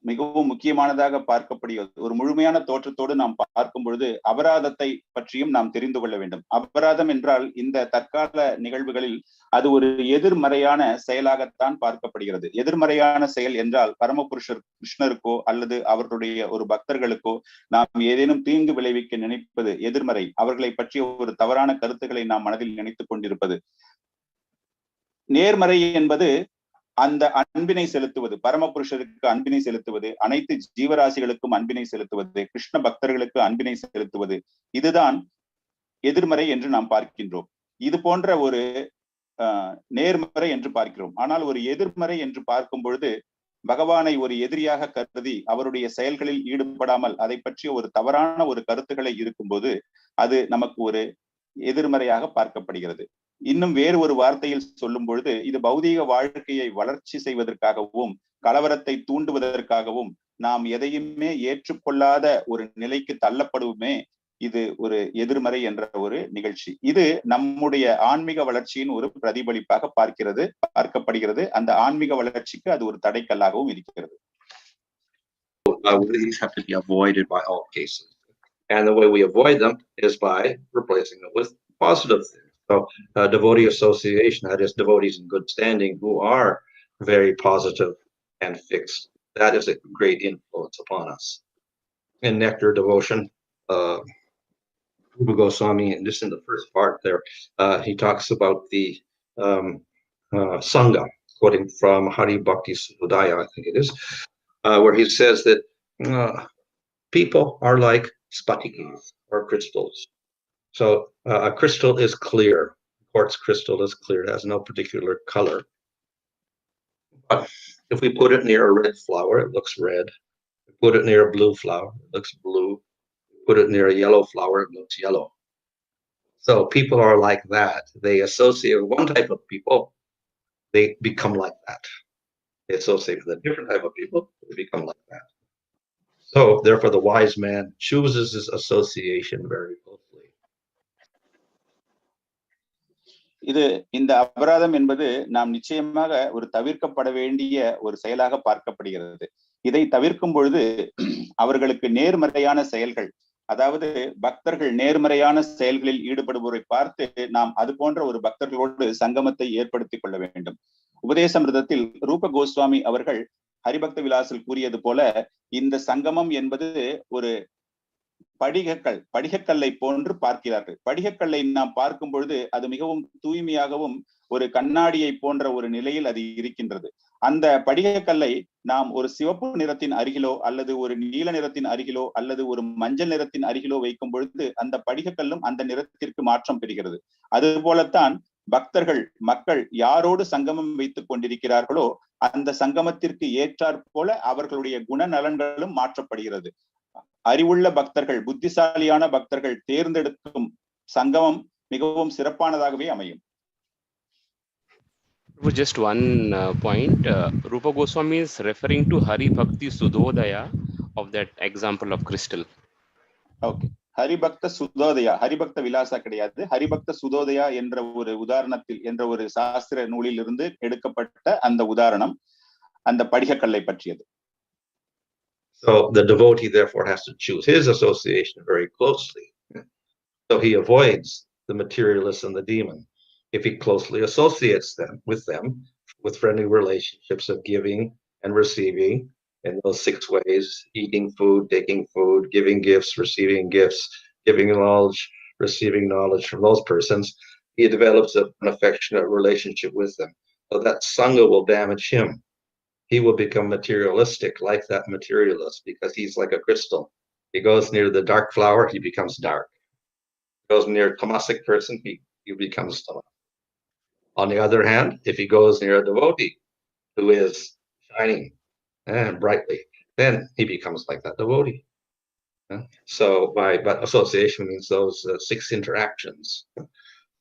மிகவும் முக்கியமானதாக பார்க்கப்படுகிறது. ஒரு முழுமையான தோற்றத்தோடு நாம் பார்க்கும் பொழுது அபராதத்தை பற்றியும் நாம் தெரிந்து கொள்ள வேண்டும். அபராதம் என்றால் இந்த தற்கால நிகழ்வுகளில் அது ஒரு எதிர்மறையான செயலாகத்தான் பார்க்கப்படுகிறது. எதிர்மறையான செயல் என்றால் பரமபுருஷர் கிருஷ்ணருக்கோ அல்லது அவர்களுடைய ஒரு பக்தர்களுக்கோ நாம் ஏதேனும் தீங்கு விளைவிக்க நினைப்பது எதிர்மறை. அவர்களை பற்றிய ஒரு தவறான கருத்துக்களை நாம் மனதில் நினைத்துக் கொண்டிருப்பது. நேர்மறை என்பது அந்த அன்பினை செலுத்துவது, பரமபுருஷருக்கு அன்பினை செலுத்துவது, அனைத்து ஜீவராசிகளுக்கும் அன்பினை செலுத்துவது, கிருஷ்ண பக்தர்களுக்கு அன்பினை செலுத்துவது. இதுதான் எதிர்மறை என்று நாம் பார்க்கின்றோம். இது போன்ற ஒரு நேர்மறை என்று பார்க்கிறோம். ஆனால் ஒரு எதிர்மறை என்று பார்க்கும் பொழுது பகவானை ஒரு எதிரியாக கருதி அவருடைய செயல்களில் ஈடுபடாமல் அதை பற்றிய ஒரு தவறான ஒரு கருத்துக்களை இருக்கும்போது அது நமக்கு ஒரு எதிர்மறையாக பார்க்கப்படுகிறது. இன்னும் வேறு ஒரு வார்த்தையில் சொல்லும் பொழுது இது பௌதீக வாழ்க்கையை வளர்ச்சி செய்வதற்காகவும் கலவரத்தை தூண்டுவதற்காகவும் நாம் எதையுமே ஏற்றுக்கொள்ளாத ஒரு நிலைக்கு தள்ளப்படுவோமே. இது ஒரு எதிர்மறை என்ற ஒரு நிகழ்ச்சி. இது நம்முடைய ஆன்மீக வளர்ச்சியின் ஒரு பிரதிபலிப்பாக பார்க்கப்படுகிறது. அந்த ஆன்மீக வளர்ச்சிக்கு அது ஒரு தடைக்கல்லாகவும் இருக்கிறது. These have to be avoided by all cases. And the way we avoid them is by replacing them with positive things. So devotee association, that is devotees in good standing who are very positive and fixed. That is a great influence upon us. In Nectar Devotion, Rupa Goswami, and just in the first part there, he talks about the Sangha, quoting from Hari Bhakti Sudaya, I think it is, where he says that people are like spatikis or crystals. So a crystal is clear. Quartz crystal is clear. It has no particular color. But if we put it near a red flower, it looks red. If we put it near a blue flower, it looks blue. If we put it near a yellow flower, it looks yellow. So people are like that. They associate with one type of people, they become like that. They associate with a different type of people, they become like that. So therefore the wise man chooses his association very closely. இந்த அபராதம் என்பது நாம் நிச்சயமாக ஒரு தவிர்க்கப்பட வேண்டிய ஒரு செயலாக பார்க்கப்படுகிறது. இதை தவிர்க்கும் பொழுது அவர்களுக்கு நேர்மறையான செயல்கள், அதாவது பக்தர்கள் நேர்மறையான செயல்களில் ஈடுபடுவோரை பார்த்து நாம் அது போன்ற ஒரு பக்தர்களோடு சங்கமத்தை ஏற்படுத்திக் கொள்ள வேண்டும். உபதேசமிருதத்தில் ரூப கோஸ்வாமி அவர்கள் ஹரிபக்த விலாசில் கூறியது போல இந்த சங்கமம் என்பது ஒரு படிகக்கல்லை போன்று பார்க்கிறார்கள். படிகக்கல்லை நாம் பார்க்கும் பொழுது அது மிகவும் தூய்மையாகவும் ஒரு கண்ணாடியை போன்ற ஒரு நிலையில் அது இருக்கின்றது. அந்த படிகக்கல்லை நாம் ஒரு சிவப்பு நிறத்தின் அருகிலோ அல்லது ஒரு நீல நிறத்தின் அருகிலோ அல்லது ஒரு மஞ்சள் நிறத்தின் அருகிலோ வைக்கும் பொழுது அந்த படிகக்கல்லும் அந்த நிறத்திற்கு மாற்றம் பெறுகிறது. அது போலத்தான் மக்கள் யாரோடு சங்கமம் வைத்துக் கொண்டிருக்கிறார்களோ அந்த சங்கமத்திற்கு ஏற்றாற் போல அவர்களுடைய குணநலன்களும் மாற்றப்படுகிறது. அறிவுள்ள பக்தர்கள், புத்திசாலியான பக்தர்கள் தேர்ந்தெடுக்கும் சங்கமம் மிகவும் சிறப்பானதாகவே அமையும். Just one point. Rupa Goswami is referring to Hari Bhakti Sudodaya of that example of crystal. Okay. ஹரிபக்த சுதோதயா, ஹரிபக்த விலாசா கிடையாது, ஹரிபக்த சுதோதயா என்ற ஒரு உதாரணத்தில் என்ற ஒரு சாஸ்திர நூலில் இருந்து எடுக்கப்பட்ட அந்த உதாரணம் அந்த படிகக்கல்லை பற்றியது. So the devotee therefore has to choose his association very closely. So he avoids the materialist and the demon. If he closely associates them with friendly relationships of giving and receiving in those 6 ways: eating food, taking food, giving gifts, receiving gifts, giving knowledge, receiving knowledge from those persons, he develops an affectionate relationship with them. So that sangha will damage him. He will become materialistic like that materialist because he's like a crystal. He goes near the dark flower, he becomes dark. He goes near a tamasic person, he becomes tamasic. On the other hand, if he goes near a devotee who is shining and brightly, then he becomes like that devotee. So but association means those 6 interactions.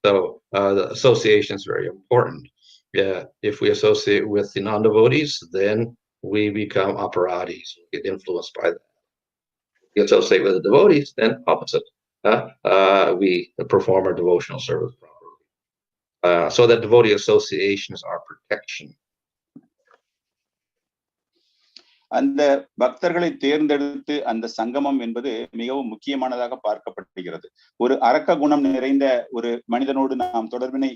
So the association is very important. If we associate with the non-devotees, then we become aparadis, we get influenced by that. If we associate with the devotees, then opposite. We perform our devotional service properly. So that devotee association is our protection. அந்த பக்தர்களை தேர்ந்தெடுத்து அந்த சங்கமம் என்பது மிகவும் முக்கியமானதாக பார்க்கப்படுகிறது. ஒரு அரக்க குணம் நிறைந்த ஒரு மனிதனோடு நாம் தொடர்பினை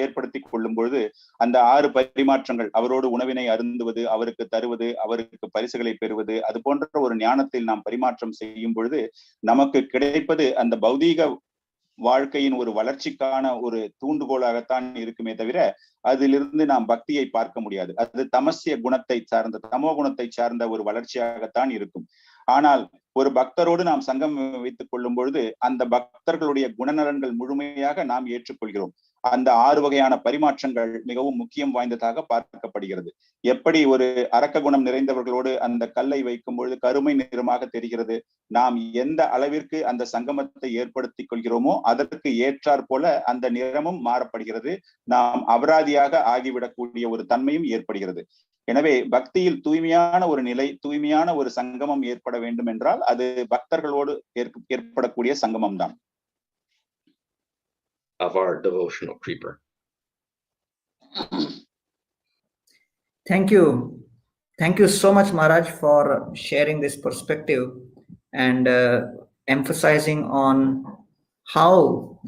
ஏற்படுத்தி கொள்ளும் பொழுது அந்த 6 பரிமாற்றங்கள், அவரோடு உணவினை அருந்துவது, அவருக்கு தருவது, அவருக்கு பரிசுகளை பெறுவது, அது போன்ற ஒரு ஞானத்தில் நாம் பரிமாற்றம் செய்யும் பொழுது நமக்கு கிடைப்பது அந்த பௌதீக வாழ்க்கையின் ஒரு வளர்ச்சிக்கான ஒரு தூண்டுகோலாகத்தான் இருக்குமே தவிர அதிலிருந்து நாம் பக்தியை பார்க்க முடியாது. அது தமோ குணத்தை சார்ந்த ஒரு வளர்ச்சியாகத்தான் இருக்கும். ஆனால் ஒரு பக்தரோடு நாம் சங்கம் வைத்துக் கொள்ளும் பொழுது அந்த பக்தர்களுடைய குணநலன்கள் முழுமையாக நாம் ஏற்றுக்கொள்கிறோம். அந்த 6 வகையான பரிமாற்றங்கள் மிகவும் முக்கியம் வாய்ந்ததாக பார்க்கப்படுகிறது. எப்படி ஒரு அரக்க குணம் நிறைந்தவர்களோடு அந்த கல்லை வைக்கும் பொழுது கருமை நிறமாக தெரிகிறது, நாம் எந்த அளவிற்கு அந்த சங்கமத்தை ஏற்படுத்திக் கொள்கிறோமோ அதற்கு ஏற்றாற் போல அந்த நிறமும் மாறப்படுகிறது, நாம் அபராதியாக ஆகிவிடக்கூடிய ஒரு தன்மையும் ஏற்படுகிறது. எனவே பக்தியில் தூய்மையான ஒரு நிலை, தூய்மையான ஒரு சங்கமம் ஏற்பட வேண்டும் என்றால் அது பக்தர்களோடு ஏற்படக்கூடிய சங்கமம் தான். Of our devotional creeper. Thank you. Thank you so much, Maharaj, for sharing this perspective and emphasizing on how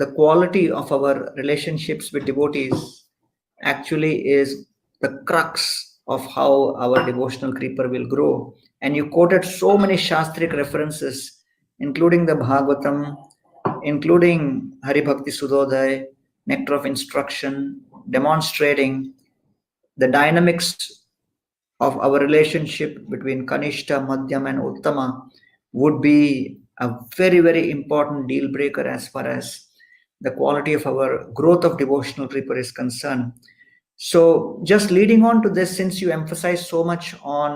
the quality of our relationships with devotees actually is the crux of how our devotional creeper will grow. And you quoted so many Shastric references, including the Bhagavatam, including Hari Bhakti Sudhoday, Nectar of Instruction, demonstrating the dynamics of our relationship between Kanishta, Madhyam, and Uttama would be a very, very important deal breaker as far as the quality of our growth of devotional creeper is concerned. So just leading on to this, since you emphasize so much on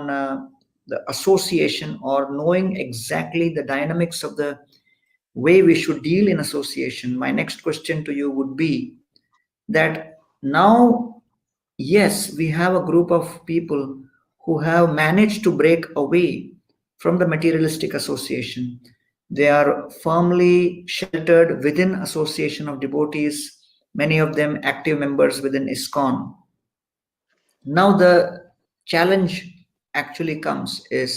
the association or knowing exactly the dynamics of the way we should deal in association, my next question to you would be that now, yes, we have a group of people who have managed to break away from the materialistic association. They are firmly sheltered within association of devotees, many of them active members within ISKCON. Now the challenge actually comes is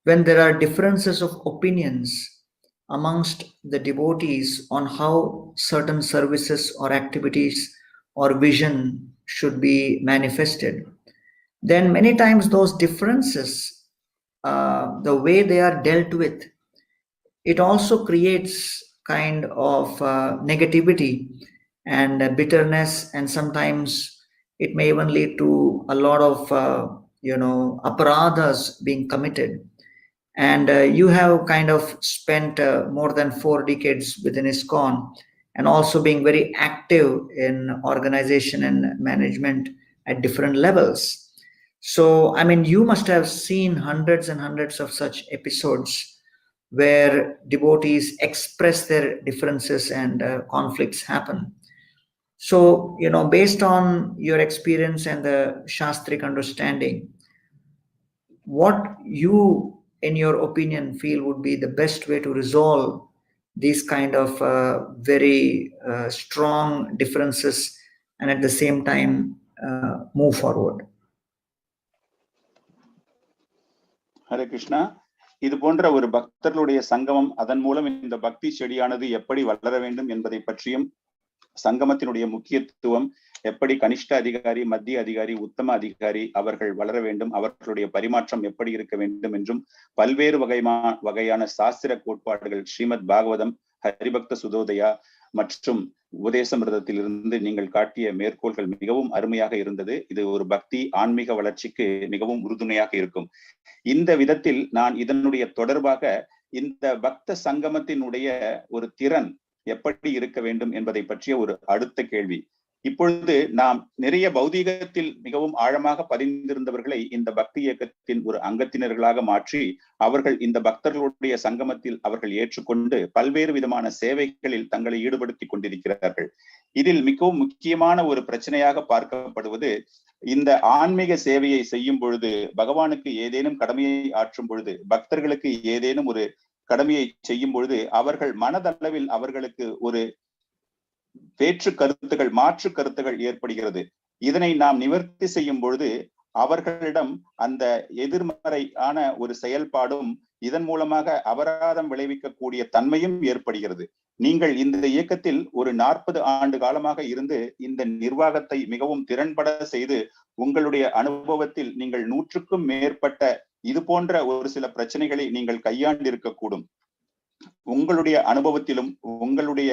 when there are differences of opinions amongst the devotees on how certain services or activities or vision should be manifested. Then many times those differences, the way they are dealt with, it also creates kind of negativity and bitterness, and sometimes it may even lead to a lot of aparadhas being committed. And you have kind of spent more than 4 decades within ISKCON and also being very active in organization and management at different levels. So, I mean, you must have seen hundreds and hundreds of such episodes where devotees express their differences and conflicts happen. So, based on your experience and the Shastric understanding, what you, in your opinion, feel would be the best way to resolve these kind of very strong differences and at the same time move forward? Hare Krishna. இது போன்ற ஒரு பக்தர்களுடைய சங்கமம், அதன் மூலம் இந்த பக்தி செடியானது எப்படி வளர வேண்டும் என்பதை பற்றியும், சங்கமத்தினுடைய முக்கியத்துவம், எப்படி கனிஷ்ட அதிகாரி, மத்திய அதிகாரி, உத்தம அதிகாரி அவர்கள் வளர வேண்டும், அவர்களுடைய பரிமாற்றம் எப்படி இருக்க வேண்டும் என்றும் பல்வேறு வகையான சாஸ்திர கோட்பாடுகள் ஸ்ரீமத் பாகவதம், ஹரிபக்த சுதோதயா மற்றும் உபதேசமிருதத்திலிருந்து நீங்கள் காட்டிய மேற்கோள்கள் மிகவும் அருமையாக இருந்தது. இது ஒரு பக்தி ஆன்மீக வளர்ச்சிக்கு மிகவும் உறுதுணையாக இருக்கும். இந்த விதத்தில் நான் இதனுடைய தொடர்பாக இந்த பக்த சங்கமத்தினுடைய ஒரு திறன் எப்படி இருக்க வேண்டும் என்பதை பற்றிய ஒரு அடுத்த கேள்வி. இப்பொழுது நாம் நிறைய பௌதீகத்தில் மிகவும் ஆழமாக பதிந்திருந்தவர்களை இந்த பக்தி இயக்கத்தின் ஒரு அங்கத்தினர்களாக மாற்றி அவர்கள் இந்த பக்தர்களுடைய சங்கமத்தில் அவர்கள் ஏற்றுக்கொண்டு பல்வேறு விதமான சேவைகளில் தங்களை ஈடுபடுத்திக் கொண்டிருக்கிறார்கள். இதில் மிகவும் முக்கியமான ஒரு பிரச்சனையாக பார்க்கப்படுவது, இந்த ஆன்மீக சேவையை செய்யும் பொழுது, பகவானுக்கு ஏதேனும் கடமையை ஆற்றும் பொழுது, பக்தர்களுக்கு ஏதேனும் ஒரு கடமையை செய்யும் பொழுது அவர்கள் மனதளவில் அவர்களுக்கு ஒரு வேற்று கருத்துகள், மாற்று கருத்துகள் ஏற்படுகிறது. இதனை நாம் நிவர்த்தி செய்யும் பொழுது அவர்களிடம் அந்த எதிர்மறையான ஒரு செயல்பாடும் இதன் மூலமாக அபராதம் விளைவிக்கக்கூடிய தன்மையும் ஏற்படுகிறது. நீங்கள் இந்த இயக்கத்தில் ஒரு 40 ஆண்டு காலமாக இருந்து இந்த நிர்வாகத்தை மிகவும் திறன்பட செய்து உங்களுடைய அனுபவத்தில் நீங்கள் 100க்கும் மேற்பட்ட இது போன்ற ஒரு சில பிரச்சனைகளை நீங்கள் கையாண்டிருக்கக்கூடும். உங்களுடைய அனுபவத்திலும் உங்களுடைய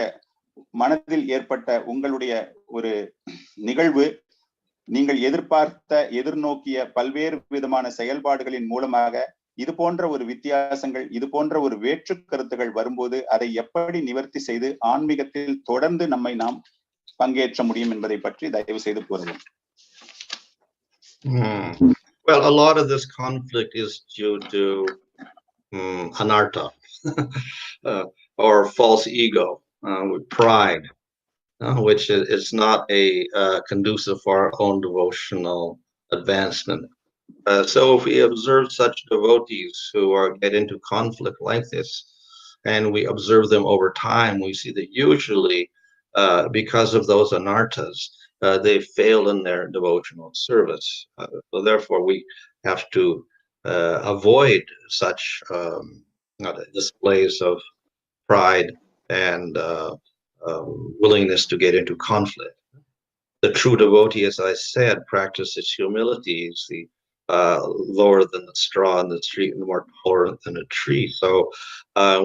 மனதில் ஏற்பட்ட உங்களுடைய ஒரு நிகழ்வு, நீங்கள் எதிர்நோக்கிய பல்வேறு விதமான செயல்பாடுகளின் மூலமாக இது போன்ற ஒரு வித்தியாசங்கள், இது போன்ற ஒரு வேற்று கருத்துகள் வரும்போது அதை எப்படி நிவர்த்தி செய்து ஆன்மீகத்தில் தொடர்ந்து நம்மை நாம் பங்கேற்ற முடியும் என்பதை பற்றி தயவு செய்து கூறவும். Well, a lot of this conflict is due to anartha or false ego, pride, which is not conducive for our own devotional advancement. So if we observe such devotees who get into conflict like this, and we observe them over time, we see that usually because of those anarthas, they fail in their devotional service. So therefore, we have to avoid such displays of pride and willingness to get into conflict. The true devotee, as I said, practices humility. Is the lower than the straw in the street and more tolerant than a tree. So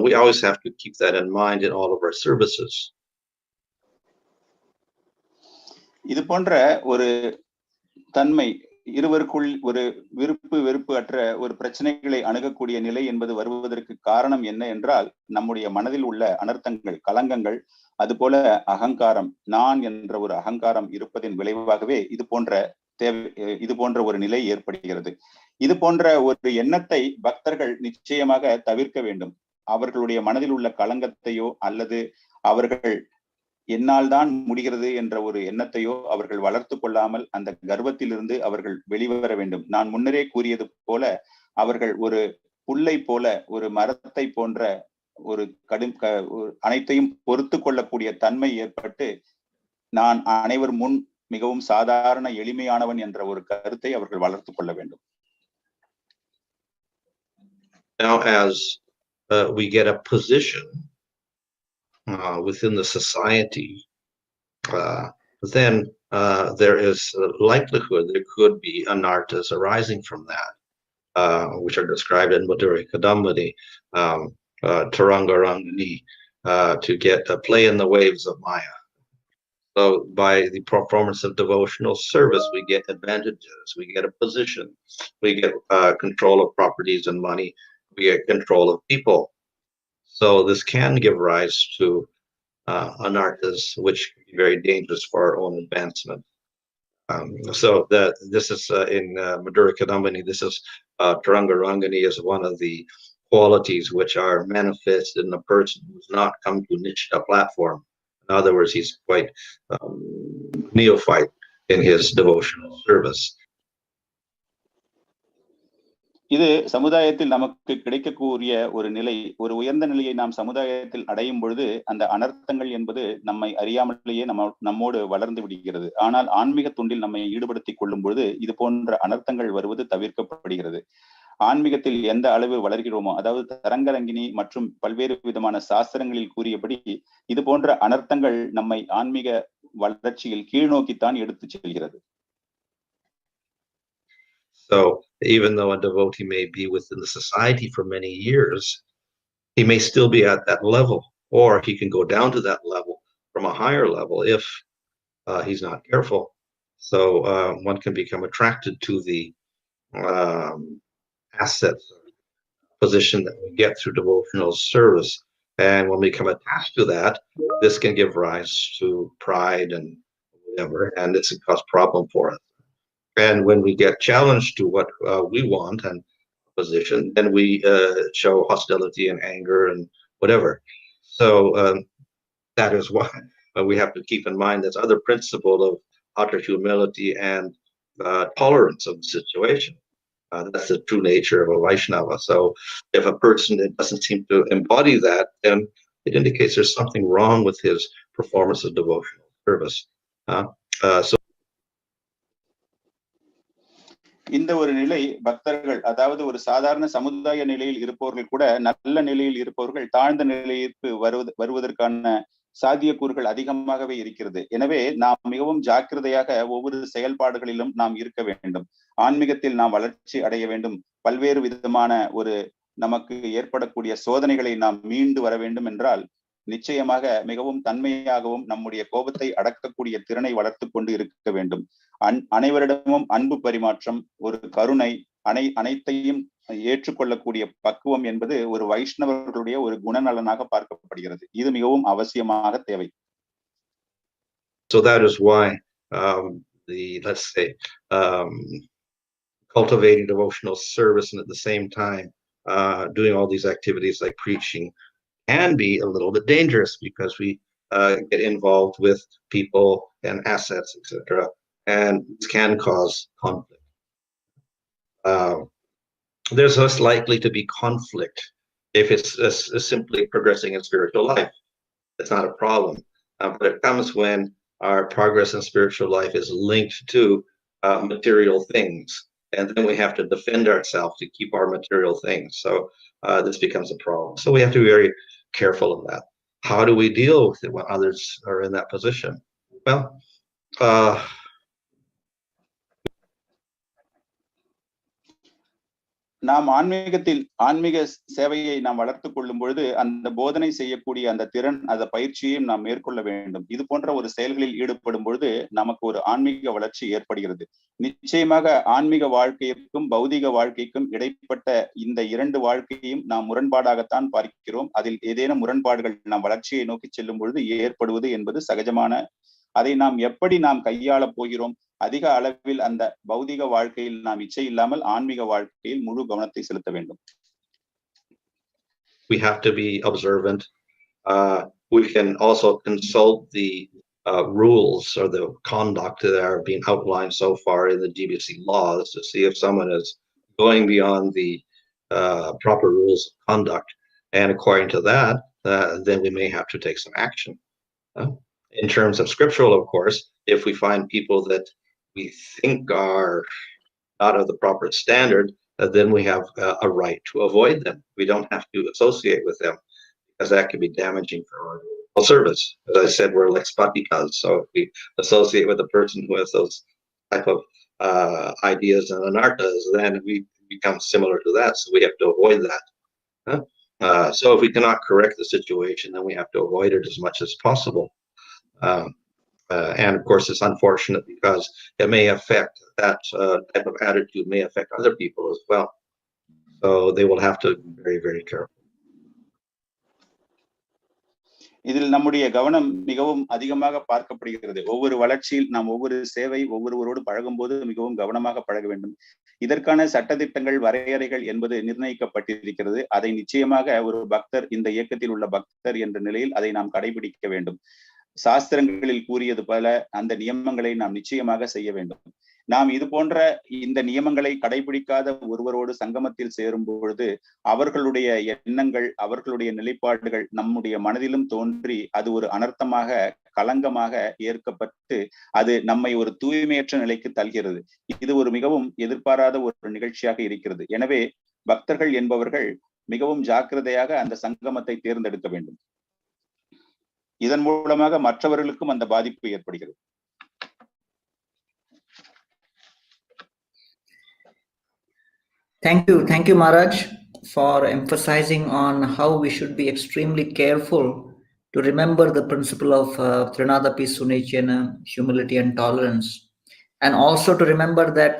we always have to keep that in mind in all of our services. இது போன்ற ஒரு தன்மை இருவருக்குள் ஒரு விருப்பு வெறுப்பு அற்ற ஒரு பிரச்சனைகளை அணுகக்கூடிய நிலை என்பது வருவதற்கு காரணம் என்ன என்றால், நம்முடைய மனதில் உள்ள அனர்த்தங்கள், கலங்கங்கள், அதுபோல அகங்காரம், நான் என்ற ஒரு அகங்காரம் இருப்பதின் விளைவாகவே இது போன்ற ஒரு நிலை ஏற்படுகிறது. இது போன்ற ஒரு எண்ணத்தை பக்தர்கள் நிச்சயமாக தவிர்க்க வேண்டும். அவர்களுடைய மனதில் உள்ள களங்கத்தையோ அல்லது அவர்கள் என்னால் தான் முடிகிறது என்ற ஒரு எண்ணத்தையோ அவர்கள் வளர்த்து கொள்ளாமல் அந்த கர்வத்திலிருந்து அவர்கள் வெளிவர வேண்டும். நான் முன்னரே கூறியது போல அவர்கள் ஒரு புல்லை போல, ஒரு மரத்தை போன்ற ஒரு அனைத்தையும் பொறுத்து கொள்ளக்கூடிய தன்மை ஏற்பட்டு நான் அனைவர் முன் மிகவும் சாதாரண எளிமையானவன் என்ற ஒரு கருத்தை அவர்கள் வளர்த்து கொள்ள வேண்டும். Now, as we get a position within the society, then there is a likelihood there could be anarthas arising from that, which are described in Madhurya Kadambini, Taranga Rangani, to get a play in the waves of Maya. So by the performance of devotional service, we get advantages, we get a position, we get control of properties and money, we get control of people. So this can give rise to anarthas, which can be very dangerous for our own advancement. So this is in Madhurya Kadambini, this is Taranga Rangani is one of the qualities which are manifested in a person who's not come to Nishta platform. In other words, he's quite neophyte in his devotional service. இது சமுதாயத்தில் நமக்கு கிடைக்கக்கூடிய ஒரு நிலை. ஒரு உயர்ந்த நிலையை நாம் சமுதாயத்தில் அடையும் பொழுது அந்த அனர்த்தங்கள் என்பது நம்மை அறியாமலேயே நம்மோடு வளர்ந்து விடுகிறது. ஆனால் ஆன்மீக தொண்டில் நம்மை ஈடுபடுத்திக் கொள்ளும் பொழுது இது போன்ற அனர்த்தங்கள் வருவது தவிர்க்கப்படுகிறது. ஆன்மீகத்தில் எந்த அளவு வளர்கிறோமோ, அதாவது தரங்கரங்கினி மற்றும் பல்வேறு விதமான சாஸ்திரங்களில் கூறியபடி இது போன்ற அனர்த்தங்கள் நம்மை ஆன்மீக வளர்ச்சியில் கீழ்நோக்கித்தான் எடுத்து செல்கிறது. So even though a devotee may be within the society for many years, he may still be at that level, or he can go down to that level from a higher level if he's not careful. So one can become attracted to the assets, position that we get through devotional service. And when we become attached to that, this can give rise to pride and whatever, and this can cause problem for us. And when we get challenged to what we want and position, then we show hostility and anger and whatever. So that is why we have to keep in mind this other principle of utter humility and tolerance of the situation. That's the true nature of a Vaishnava. So if a person doesn't seem to embody that, then it indicates there's something wrong with his performance of devotional service. So இந்த ஒரு நிலை பக்தர்கள், அதாவது ஒரு சாதாரண சமுதாய நிலையில் இருப்பவர்கள் கூட நல்ல நிலையில் இருப்பவர்கள் தாழ்ந்த நிலையிற்கு வருவதற்கான சாத்தியக்கூறுகள் அதிகமாகவே இருக்கிறது. எனவே நாம் மிகவும் ஜாக்கிரதையாக ஒவ்வொரு செயல்பாடுகளிலும் நாம் இருக்க வேண்டும். ஆன்மீகத்தில் நாம் வளர்ச்சி அடைய வேண்டும். பல்வேறு விதமான ஒரு நமக்கு ஏற்படக்கூடிய சோதனைகளை நாம் மீண்டு வர வேண்டும் என்றால் நிச்சயமாக மிகவும் தன்மையாகவும் நம்முடைய கோபத்தை அடக்கக்கூடிய திறனை வளர்த்து கொண்டு இருக்க வேண்டும். அனைவரிடமும் அன்பு பரிமாற்றம், ஒரு கருணை, அனைத்தையும் ஏற்றுக்கொள்ளக்கூடிய பக்குவம் என்பது ஒரு வைஷ்ணவர்களுடைய ஒரு குணநலனாக பார்க்கப்படுகிறது. இது மிகவும் அவசியமாக தேவை. So that is why let's say, cultivating devotional service and at the same time doing all these activities like preaching can be a little bit dangerous, because we get involved with people and assets, etc., and this can cause conflict. There's less likely to be conflict if it's simply progressing in spiritual life. It's not a problem, but it comes when our progress in spiritual life is linked to material things, and then we have to defend ourselves to keep our material things. So this becomes a problem. So we have to be very careful of that. How do we deal with it when others are in that position? Well, நாம் ஆன்மீக சேவையை நாம் வளர்த்துக் கொள்ளும் பொழுது அந்த போதனை செய்யக்கூடிய அந்த திறன், அந்த பயிற்சியையும் நாம் மேற்கொள்ள வேண்டும். இது போன்ற ஒரு செயல்களில் ஈடுபடும் பொழுது நமக்கு ஒரு ஆன்மீக வளர்ச்சி ஏற்படுகிறது. நிச்சயமாக ஆன்மீக வாழ்க்கைக்கும் பௌதிக வாழ்க்கைக்கும் இடைப்பட்ட இந்த இரண்டு வாழ்க்கையும் நாம் முரண்பாடாகத்தான் பார்க்கிறோம். அதில் ஏதேனும் முரண்பாடுகள் நாம் வளர்ச்சியை நோக்கி செல்லும் பொழுது ஏற்படுவது என்பது சகஜமான. அதை நாம் எப்படி நாம் கையாள போகிறோம்? அதிக அளவில் அந்த பௌதிக வாழ்க்கையில் நாம் இச்சை இல்லாமல் ஆன்மீக வாழ்க்கையில் முழு கவனத்தை செலுத்த வேண்டும். We have to be observant. We can also consult the rules or the conduct that are being outlined so far in the GBC laws to see if someone is going beyond the proper rules of conduct. And according to that, then we may have to take some action. In terms of scriptural, of course, if we find people that we think are not of the proper standard, then we have a right to avoid them. We don't have to associate with them, because that can be damaging for our service. As I said, we're like spatikas, so if we associate with a person who has those type of ideas and anarthas, then we become similar to that, so we have to avoid that. So if we cannot correct the situation, then we have to avoid it as much as possible. And of course, it's unfortunate because it may affect that type of attitude may affect other people as well. So they will have to be very, very careful. இதில் நம்முடைய கவனம் மிகவும் அதிகமாக பார்க்கப்படுகிறது. ஒவ்வொரு வளர்ச்சியில் நாம் ஒவ்வொரு சேவை ஒவ்வொருவரோடு பழகும் போது மிகவும் கவனமாக பழக வேண்டும். இதற்கான சட்டதிட்டங்கள், வரையறைகள் என்பது நிர்ணயிக்கப்பட்டிருக்கிறது. அதை நிச்சயமாக ஒரு பக்தர், இந்த இயக்கத்தில் உள்ள பக்தர் என்ற நிலையில் அதை நாம் கடைபிடிக்க வேண்டும். சாஸ்திரங்களில் கூறியது போல அந்த நியமங்களை நாம் நிச்சயமாக செய்ய வேண்டும். நாம் இது போன்ற இந்த நியமங்களை கடைபிடிக்காத ஒருவரோடு சங்கமத்தில் சேரும் பொழுது அவர்களுடைய எண்ணங்கள், அவர்களுடைய நிலைப்பாடுகள் நம்முடைய மனதிலும் தோன்றி அது ஒரு அனர்த்தமாக, களங்கமாக ஏற்கப்பட்டு அது நம்மை ஒரு தூய்மையற்ற நிலைக்கு தள்ளுகிறது. இது ஒரு மிகவும் எதிர்பாராத ஒரு நிகழ்ச்சியாக இருக்கிறது. எனவே பக்தர்கள் என்பவர்கள் மிகவும் ஜாக்கிரதையாக அந்த சங்கமத்தை தேர்ந்தெடுக்க வேண்டும். இதன் மூலமாக மற்றவர்களுக்கும் அந்த பாதிப்பு ஏற்படுகிறது. Thank you, Maharaj, for emphasizing on how we should be extremely careful to remember the principle of Trinadapi Sunechena, humility and tolerance, and also to remember that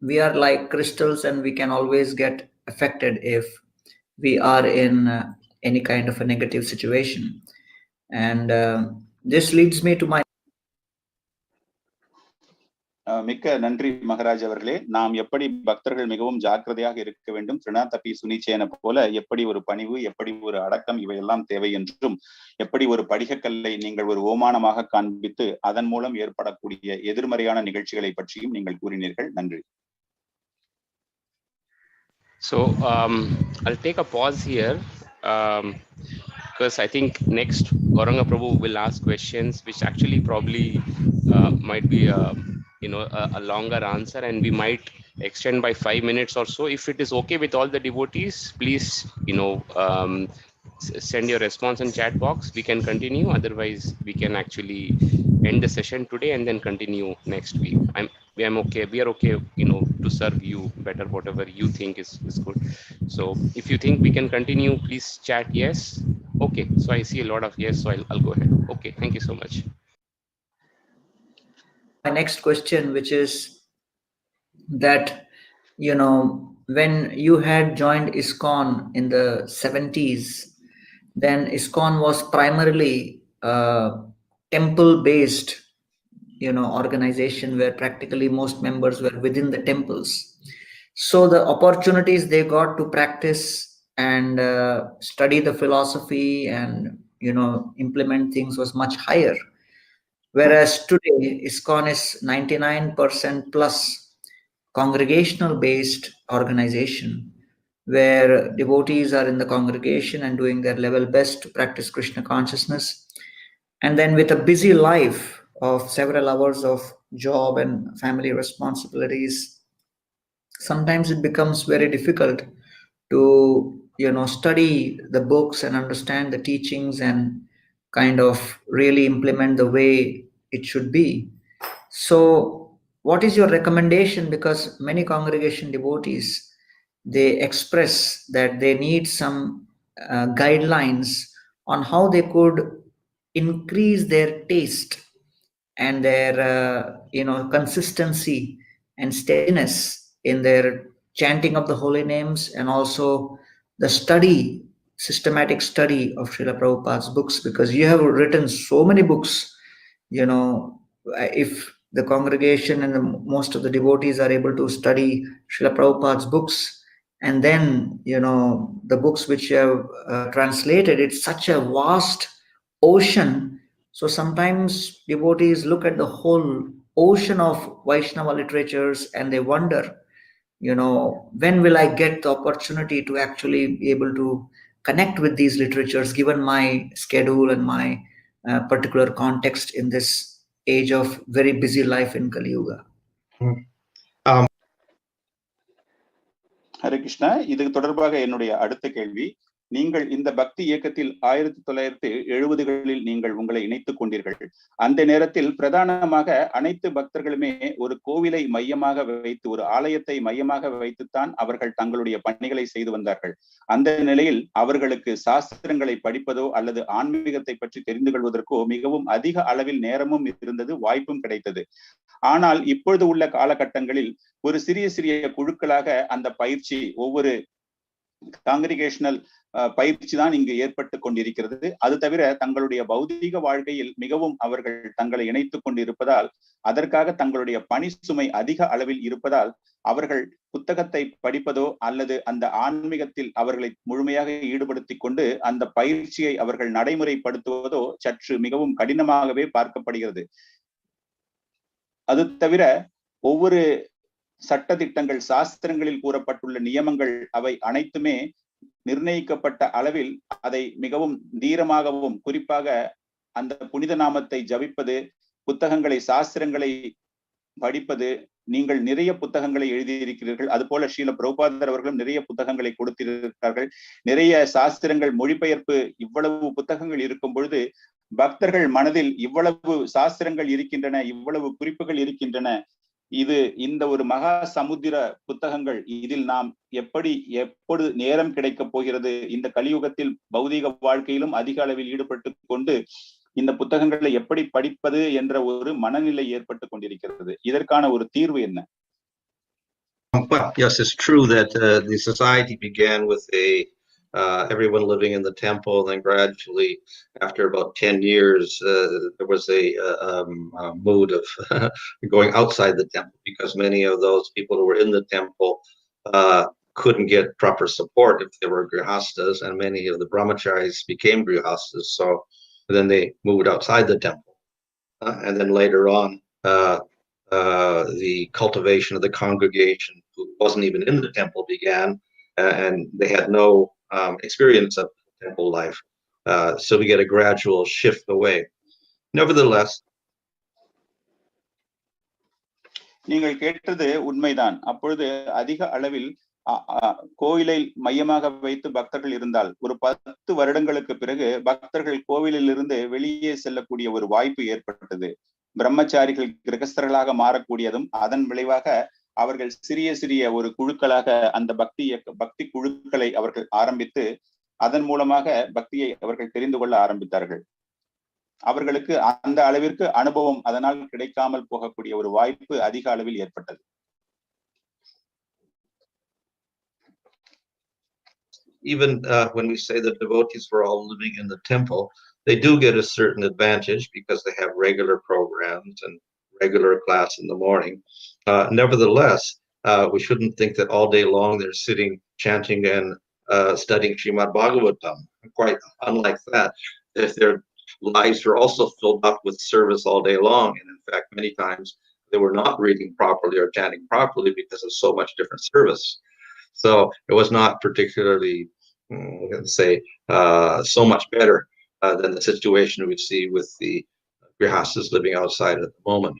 we are like crystals and we can always get affected if we are in any kind of a negative situation. And this leads me to my மிக்க நன்றி மகாராஜ் அவர்களே. நாம் எப்படி பக்தர்கள் மிகவும் ஜாக்கிரதையாக இருக்க வேண்டும், திரிணாதபி சுனிச்சேன போல எப்படி ஒரு பணிவு, எப்படி ஒரு அடக்கம், இவையெல்லாம் தேவை என்றும், எப்படி ஒரு படிகக்கல்லை நீங்கள் ஒரு ஓமானமாக காண்பித்து அதன் மூலம் ஏற்படக்கூடிய எதிர்மறையான நிகழ்ச்சிகளை பற்றியும் நீங்கள் கூறினீர்கள். நன்றி. So I'll take a pause here because I think next Gauranga Prabhu will ask questions which actually probably might be a longer answer, and we might extend by 5 minutes or so. If it is okay with all the devotees, please send your response in chat box. We can continue, otherwise we can actually end the session today and then continue next week. I'm okay, we are okay to serve you better, whatever you think is good. So if you think we can continue, please chat yes. Okay, so I see a lot of yes, so I'll go ahead. Okay, thank you so much. My next question, which is that when you had joined ISKCON in the 70s, then ISKCON was primarily temple based organization where practically most members were within the temples. So the opportunities they got to practice and study the philosophy and implement things was much higher. Whereas today, ISKCON is 99% plus congregational based organization where devotees are in the congregation and doing their level best to practice Krishna consciousness. And then with a busy life of several hours of job and family responsibilities, sometimes it becomes very difficult to study the books and understand the teachings and kind of really implement the way it should be. So what is your recommendation? Because many congregation devotees, they express that they need some guidelines on how they could increase their taste and their consistency and steadiness in their chanting of the holy names, and also the systematic study of Srila Prabhupada's books, because you have written so many books. If the congregation and most of the devotees are able to study Srila Prabhupada's books, and then the books which you have translated, it's such a vast ocean. So sometimes devotees look at the whole ocean of Vaishnava literatures and they wonder, when will I get the opportunity to actually be able to connect with these literatures given my schedule and my particular context in this age of very busy life in Kali Yuga. Hare Krishna, இதுக்கு தொடர்பாக என்னுடைய அடுத்த கேள்வி, நீங்கள் இந்த பக்தி இயக்கத்தில் 1970களில் நீங்கள் உங்களை இணைத்துக் கொண்டீர்கள். அந்த நேரத்தில் பிரதானமாக அனைத்து பக்தர்களுமே ஒரு கோவிலை மையமாக வைத்து, ஒரு ஆலயத்தை மையமாக வைத்துத்தான் அவர்கள் தங்களுடைய பணிகளை செய்து வந்தார்கள். அந்த நிலையில் அவர்களுக்கு சாஸ்திரங்களை படிப்பதோ அல்லது ஆன்மீகத்தை பற்றி தெரிந்து கொள்வதற்கோ மிகவும் அதிக அளவில் நேரமும் இருந்தது, வாய்ப்பும் கிடைத்தது. ஆனால் இப்பொழுது உள்ள காலகட்டங்களில் ஒரு சிறிய சிறிய குழுக்களாக அந்த பயிற்சி, ஒவ்வொரு காங்கிரிகேஷனல் பயிற்சி தான் இங்கு ஏற்பட்டு கொண்டிருக்கிறது. அது தவிர தங்களுடைய பௌதீக வாழ்க்கையில் மிகவும் அவர்கள் தங்களை இணைத்துக் கொண்டிருப்பதால், அதற்காக தங்களுடைய பணி சுமை அதிக அளவில் இருப்பதால், அவர்கள் புத்தகத்தை படிப்பதோ அல்லது அந்த ஆன்மீகத்தில் அவர்களை முழுமையாக ஈடுபடுத்திக் கொண்டு அந்த பயிற்சியை அவர்கள் நடைமுறைப்படுத்துவதோ சற்று மிகவும் கடினமாகவே பார்க்கப்படுகிறது. அது தவிர ஒவ்வொரு சட்டதிட்டங்கள், சாஸ்திரங்களில் கூறப்பட்டுள்ள நியமங்கள், அவை அனைத்துமே நிர்ணயிக்கப்பட்ட அளவில் அதை மிகவும் தீரமாகவும், குறிப்பாக அந்த புனித நாமத்தை ஜபிப்பது, புத்தகங்களை, சாஸ்திரங்களை படிப்பது, நீங்கள் நிறைய புத்தகங்களை எழுதியிருக்கிறீர்கள். அதுபோல ஸ்ரீல பிரபுபாதர் அவர்களும் நிறைய புத்தகங்களை கொடுத்திருக்கிறார்கள். நிறைய சாஸ்திரங்கள் மொழிபெயர்ப்பு, இவ்வளவு புத்தகங்கள் இருக்கும் பொழுது பக்தர்கள் மனதில் இவ்வளவு சாஸ்திரங்கள் இருக்கின்றன, இவ்வளவு குறிப்புகள் இருக்கின்றன, இது இந்த ஒரு மகா சமுத்திர புத்தகங்கள், இதில் நாம் எப்பொழுது நேரம் கிடைக்கப் போகிறது, இந்த கலியுகத்தில் பௌதீக வாழ்க்கையிலும் அதிக அளவில் ஈடுபட்டு கொண்டு இந்த புத்தகங்களை எப்படி படிப்பது என்ற ஒரு மனநிலை ஏற்பட்டு கொண்டிருக்கிறது. இதற்கான ஒரு தீர்வு என்ன? Well, yes, it's true that the society began with everyone living in the temple, and then gradually, after about 10 years, there was a mood of going outside the temple, because many of those people who were in the temple couldn't get proper support if they were grihastas, and many of the brahmacharis became grihastas, so then they moved outside the temple. And then later on, the cultivation of the congregation, who wasn't even in the temple, began, and they had no experience of temple life. So we get a gradual shift away. Nevertheless, நீங்கள் கேட்டது உண்மைதான். அப்பொழுது அதிக அளவில் கோயிலை மையமாக வைத்து பக்தர்கள் இருந்தால், ஒரு 10 வருடங்களுக்கு பிறகு பக்தர்கள் கோவிலில் இருந்து வெளியே செல்லக்கூடிய ஒரு வாய்ப்பு ஏற்பட்டது. பிரம்மச்சாரிகள் கிரகஸ்தர்களாக மாறக்கூடியதும், அதன் விளைவாக அவர்கள் சிறிய சிறிய ஒரு குழுக்களாக அந்த பக்தி குழுக்களை அவர்கள் ஆரம்பித்து, அதன் மூலமாக பக்தியை அவர்கள் தெரிந்து கொள்ள ஆரம்பித்தார்கள். அவர்களுக்கு அந்த அளவிற்கு அனுபவம் அதனால் கிடைக்காமல் போகக்கூடிய ஒரு வாய்ப்பு அதிக அளவில் ஏற்பட்டது. Even when we say that devotees were all living in the temple, they do get a certain advantage because they have regular programs and regular class in the morning. Nevertheless, we shouldn't think that all day long they're sitting, chanting, and studying Srimad Bhagavatam. Quite unlike that. Their lives were also filled up with service all day long. And in fact, many times they were not reading properly or chanting properly because of so much different service. So it was not particularly, let's say, so much better than the situation we see with the grihastas living outside at the moment.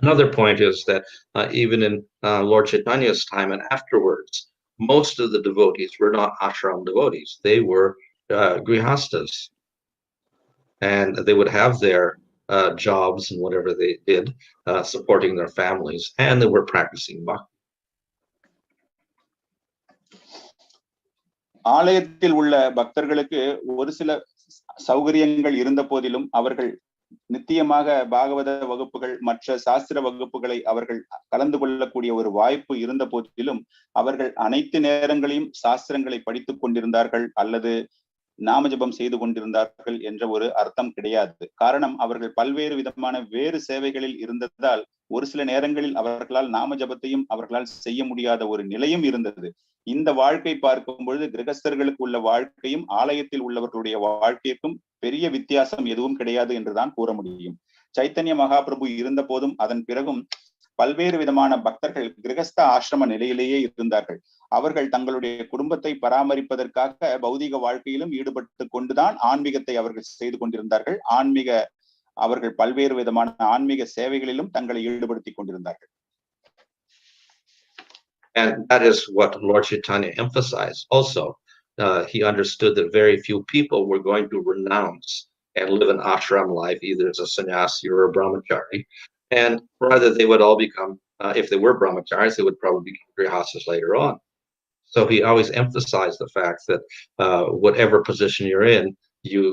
Another point is that even in Lord Chaitanya's time and afterwards, most of the devotees were not ashram devotees. They were grihastas. And they would have their jobs and whatever they did, supporting their families, and they were practicing bhakti. ஆலயத்தில் உள்ள பக்தர்களுக்கு ஒரு சில சௌகரியங்கள் இருந்த போதிலும் அவர்கள் நித்தியமாக பாகவத வகுப்புகள் மற்ற சாஸ்திர வகுப்புகளை அவர்கள் கலந்து கொள்ளக்கூடிய ஒரு வாய்ப்பு இருந்த போதிலும் அவர்கள் அனைத்து நேரங்களையும் சாஸ்திரங்களை படித்துக் கொண்டிருந்தார்கள் அல்லது நாமஜபம் செய்து கொண்டிருந்தார்கள் என்ற ஒரு அர்த்தம் கிடையாது. காரணம், அவர்கள் பல்வேறு விதமான வேறு சேவைகளில் இருந்ததால் ஒரு சில நேரங்களில் அவர்களால் நாமஜபத்தையும் அவர்களால் செய்ய முடியாத ஒரு நிலையும் இருந்தது. இந்த வாழ்க்கை பார்க்கும் பொழுது கிரகஸ்தர்களுக்கு உள்ள வாழ்க்கையும் ஆலயத்தில் உள்ளவர்களுடைய வாழ்க்கைக்கும் பெரிய வித்தியாசம் எதுவும் கிடையாது என்றுதான் கூற முடியும். சைத்தன்ய மகாபிரபு இருந்த போதும் அதன் பிறகும் பல்வேறு விதமான பக்தர்கள் கிரகஸ்த ஆசிரம நிலையிலேயே இருந்தார்கள். அவர்கள் தங்களுடைய குடும்பத்தை பராமரிப்பதற்காக பௌதிக வாழ்க்கையிலும் ஈடுபட்டு கொண்டுதான் ஆன்மீகத்தை அவர்கள் செய்து கொண்டிருந்தார்கள். அவர்கள் பல்வேறு விதமான ஆன்மீக சேவைகளிலும் தங்களை ஈடுபடுத்திக் கொண்டிருந்தார்கள். And that is what Lord Chaitanya emphasized also. He understood that very few people were going to renounce and live an ashram life, either as a sannyasi or a brahmachari. And rather, they would all become, if they were brahmacharis, they would probably become grihastas later on. So he always emphasized the fact that whatever position you're in, you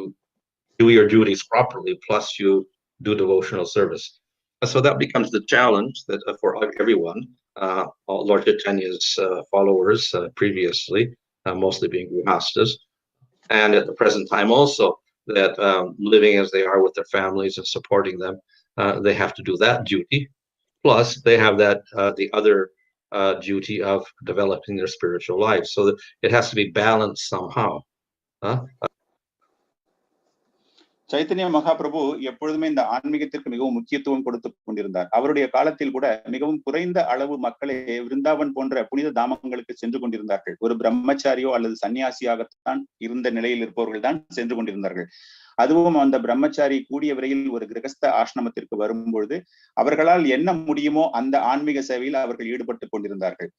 do your duties properly, plus you do devotional service. So that becomes the challenge that for everyone, Lord Chaitanya's followers previously, mostly being grihastas, and at the present time also, that living as they are with their families and supporting them, they have to do that duty. Plus, they have that the other duty of developing their spiritual life. So that it has to be balanced somehow. Chaitanya Mahaprabhu எப்பொழுதுமே இந்த ஆன்மீகத்திற்கு மிகவும் முக்கியத்துவம் கொடுத்து கொண்டிருந்தார். அவருடைய காலத்தில் கூட மிகவும் குறைந்த அளவு மக்களே விருந்தாவன் போன்ற புனித தாமங்களுக்கு சென்று கொண்டிருந்தார்கள். ஒரு பிரம்மச்சாரியோ அல்லது சன்னியாசியாகத்தான் இருந்த நிலையில் இருப்பவர்கள் தான் சென்று கொண்டிருந்தார்கள். அதுவும் அந்த பிரம்மச்சாரி கூடிய விரையில் ஒரு கிரகஸ்த ஆசிரமத்திற்கு வரும்பொழுது அவர்களால் என்ன முடியுமோ அந்த ஆன்மீக சேவையில் அவர்கள் ஈடுபட்டு கொண்டிருந்தார்கள்.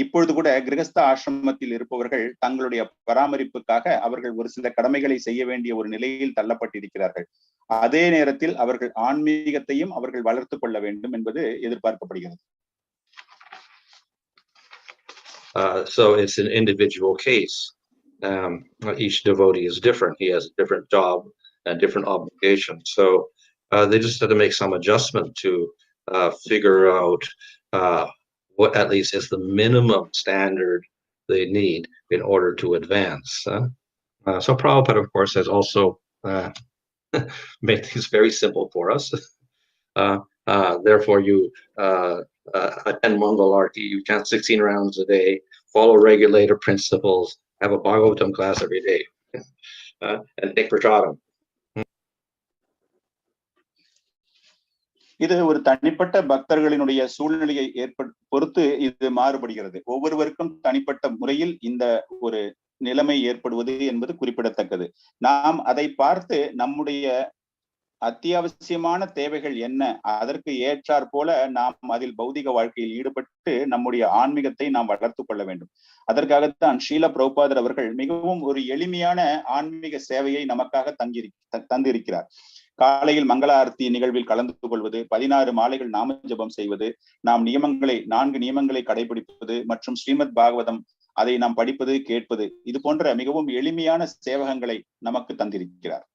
இப்பொழுது கூட கிரகஸ்த ஆசிரமத்தில் இருப்பவர்கள் தங்களுடைய பராமரிப்புக்காக அவர்கள் ஒரு சில கடமைகளை செய்ய வேண்டிய ஒரு நிலையில் தள்ளப்பட்டிருக்கிறார்கள். அதே நேரத்தில் அவர்கள் ஆன்மீகத்தையும் அவர்கள் வளர்த்து கொள்ள வேண்டும் என்பது எதிர்பார்க்கப்படுகிறது. So it's an individual case. Each devotee is different. He has a different job and different obligations. So they just have to make some adjustment to figure out what at least is the minimum standard they need in order to advance. So Prabhupada, of course, has also made things very simple for us. Therefore, you attend Mangal Arti, you chant 16 rounds a day, follow regulator principles, have a Bhagavatam class every day, and take prasadam. இது ஒரு தனிப்பட்ட பக்தர்களினுடைய சூழ்நிலையை பொறுத்து இது மாறுபடுகிறது. ஒவ்வொருவருக்கும் தனிப்பட்ட முறையில் இந்த ஒரு நிலைமை ஏற்படுவது என்பது குறிப்பிடத்தக்கது. நாம் அதை பார்த்து நம்முடைய அத்தியாவசியமான தேவைகள் என்ன, அதற்கு ஏற்றாற் போல நாம் அதில் பௌதிக வாழ்க்கையில் ஈடுபட்டு நம்முடைய ஆன்மீகத்தை நாம் வளர்த்து கொள்ள வேண்டும். அதற்காகத்தான் ஸ்ரீல பிரபுபாதர் அவர்கள் மிகவும் ஒரு எளிமையான ஆன்மீக சேவையை நமக்காக தந்திருக்கிறார். காலையில் மங்கள ஆரத்தி நிகழ்வில் கலந்து கொள்வது, 16 மாலைகள் நாம ஜபம் செய்வது, நாம் 4 நியமங்களை கடைபிடிப்பது மற்றும் ஸ்ரீமத் பாகவதம் அதை நாம் படிப்பது கேட்பது, இது போன்ற மிகவும் எளிமையான சேவகங்களை நமக்கு தந்திருக்கிறார்.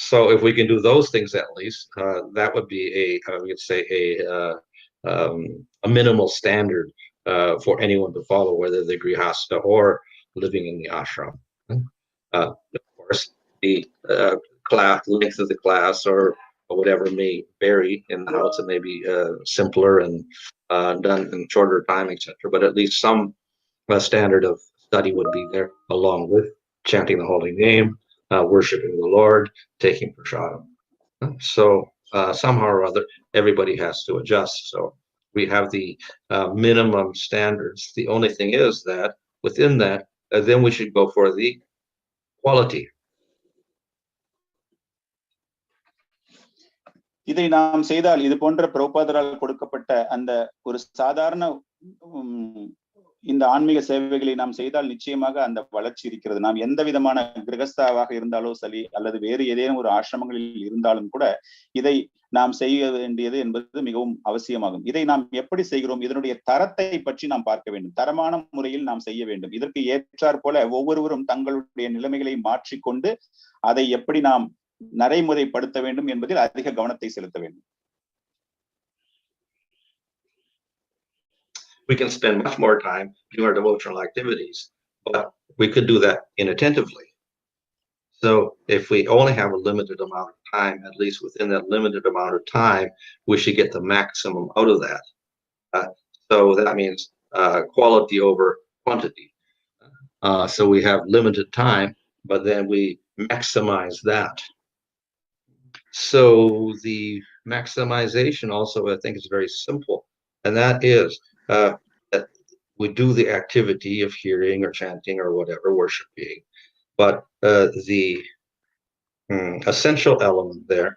So if we can do those things at least, that would be a minimal standard for anyone to follow, whether they're grihasta or living in the ashram. Of course, the class, length of the class, or whatever may vary in the house. It may be simpler and done in shorter time, etc. But at least some standard of study would be there, along with chanting the holy name, worshiping the Lord, taking prasadam. So somehow or other, everybody has to adjust. So we have the minimum standards. The only thing is that within that, then we should go for the quality. இதை நாம் செய்தால், இது போன்ற பிரபுபாதரால் கொடுக்கப்பட்ட அந்த ஒரு சாதாரண இந்த ஆன்மீக சேவைகளை நாம் செய்தால் நிச்சயமாக அந்த வளர்ச்சி இருக்கிறது. நாம் எந்த விதமான கிரகஸ்தாவாக இருந்தாலோ சரி, அல்லது வேறு ஏதேனும் ஒரு ஆசிரமங்களில் இருந்தாலும் கூட இதை நாம் செய்ய வேண்டியது என்பது மிகவும் அவசியமாகும். இதை நாம் எப்படி செய்கிறோம், இதனுடைய தரத்தை பற்றி நாம் பார்க்க வேண்டும். தரமான முறையில் நாம் செய்ய வேண்டும். இதற்கு ஏற்றாற் போல ஒவ்வொருவரும் தங்களுடைய நிலைமைகளை மாற்றிக்கொண்டு அதை எப்படி நாம் நடைமுறைப்படுத்த வேண்டும் என்பதில் அதிக கவனத்தை செலுத்த வேண்டும். We can spend much more time doing our devotional activities, but we could do that inattentively. So if we only have a limited amount of time, at least within that limited amount of time, we should get the maximum out of that. So that means quality over quantity. So we have limited time, but then we maximize that. So the maximization also, I think, is very simple, and that is that we do the activity of hearing or chanting or whatever, worshiping, but the essential element there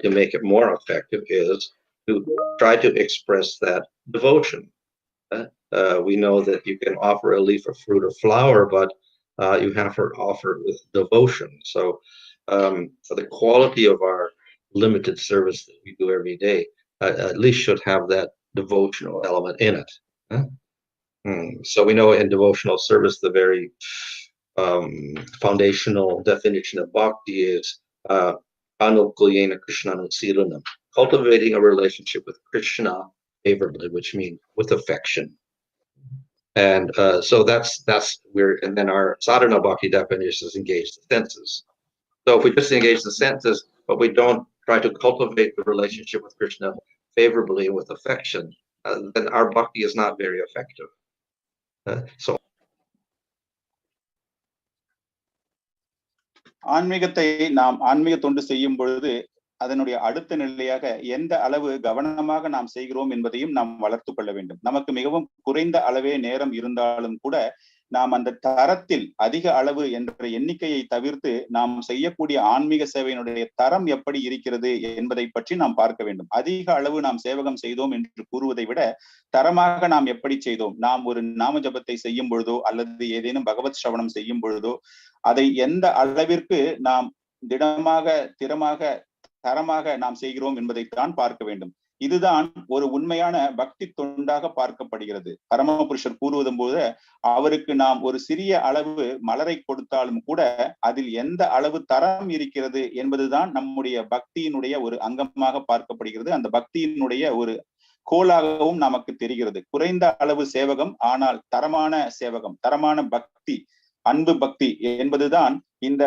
to make it more effective is to try to express that devotion. We know that you can offer a leaf of fruit or flower, but you have to offer it with devotion. So the quality of our limited service that we do every day at least should have that devotional element in it. So we know in devotional service the very foundational definition of bhakti is anukulyena krishnanushilanam, cultivating a relationship with Krishna favorably, which means with affection. And so that's where, and then our sadhana bhakti definition is engage the senses. So if we just engage the senses, but we don't try to cultivate the relationship with Krishna favorably and with affection, then our bhakti is not very effective. So ஆன்மீகத்தை நாம் ஆன்மீக தொண்டு செய்யும் பொழுது அதனுடைய அடுத்த நிலையாக எந்த அளவு கவனமாக நாம் செய்கிறோம் என்பதையும் நாம் வளர்த்து கொள்ள வேண்டும். நமக்கு மிகவும் குறைந்த அளவே நேரம் இருந்தாலும் கூட நாம் அந்த தரத்தில் அதிக அளவு என்ற எண்ணிக்கையை தவிர்த்து நாம் செய்யக்கூடிய ஆன்மீக சேவையினுடைய தரம் எப்படி இருக்கிறது என்பதை பற்றி நாம் பார்க்க வேண்டும். அதிக அளவு நாம் சேவகம் செய்தோம் என்று கூறுவதை விட தரமாக நாம் எப்படி செய்தோம், நாம் ஒரு நாம ஜபத்தை செய்யும் பொழுதோ அல்லது ஏதேனும் பகவத் சிரவணம் செய்யும் பொழுதோ அதை எந்த அளவிற்கு நாம் திடமாக திறமாக தரமாக நாம் செய்கிறோம் என்பதைத்தான் பார்க்க வேண்டும். இதுதான் ஒரு உண்மையான பக்தி தொண்டாக பார்க்கப்படுகிறது. பரமபுருஷர் கூறுவதும் போது அவருக்கு நாம் ஒரு சிறிய அளவு மலரை கொடுத்தாலும் கூட அதில் எந்த அளவு தரம் இருக்கிறது என்பதுதான் நம்முடைய பக்தியினுடைய ஒரு அங்கமாக பார்க்கப்படுகிறது. அந்த பக்தியினுடைய ஒரு கோலாகவும் நமக்கு தெரிகிறது. குறைந்த அளவு சேவகம், ஆனால் தரமான சேவகம், தரமான பக்தி, அன்பு பக்தி என்பதுதான் இந்த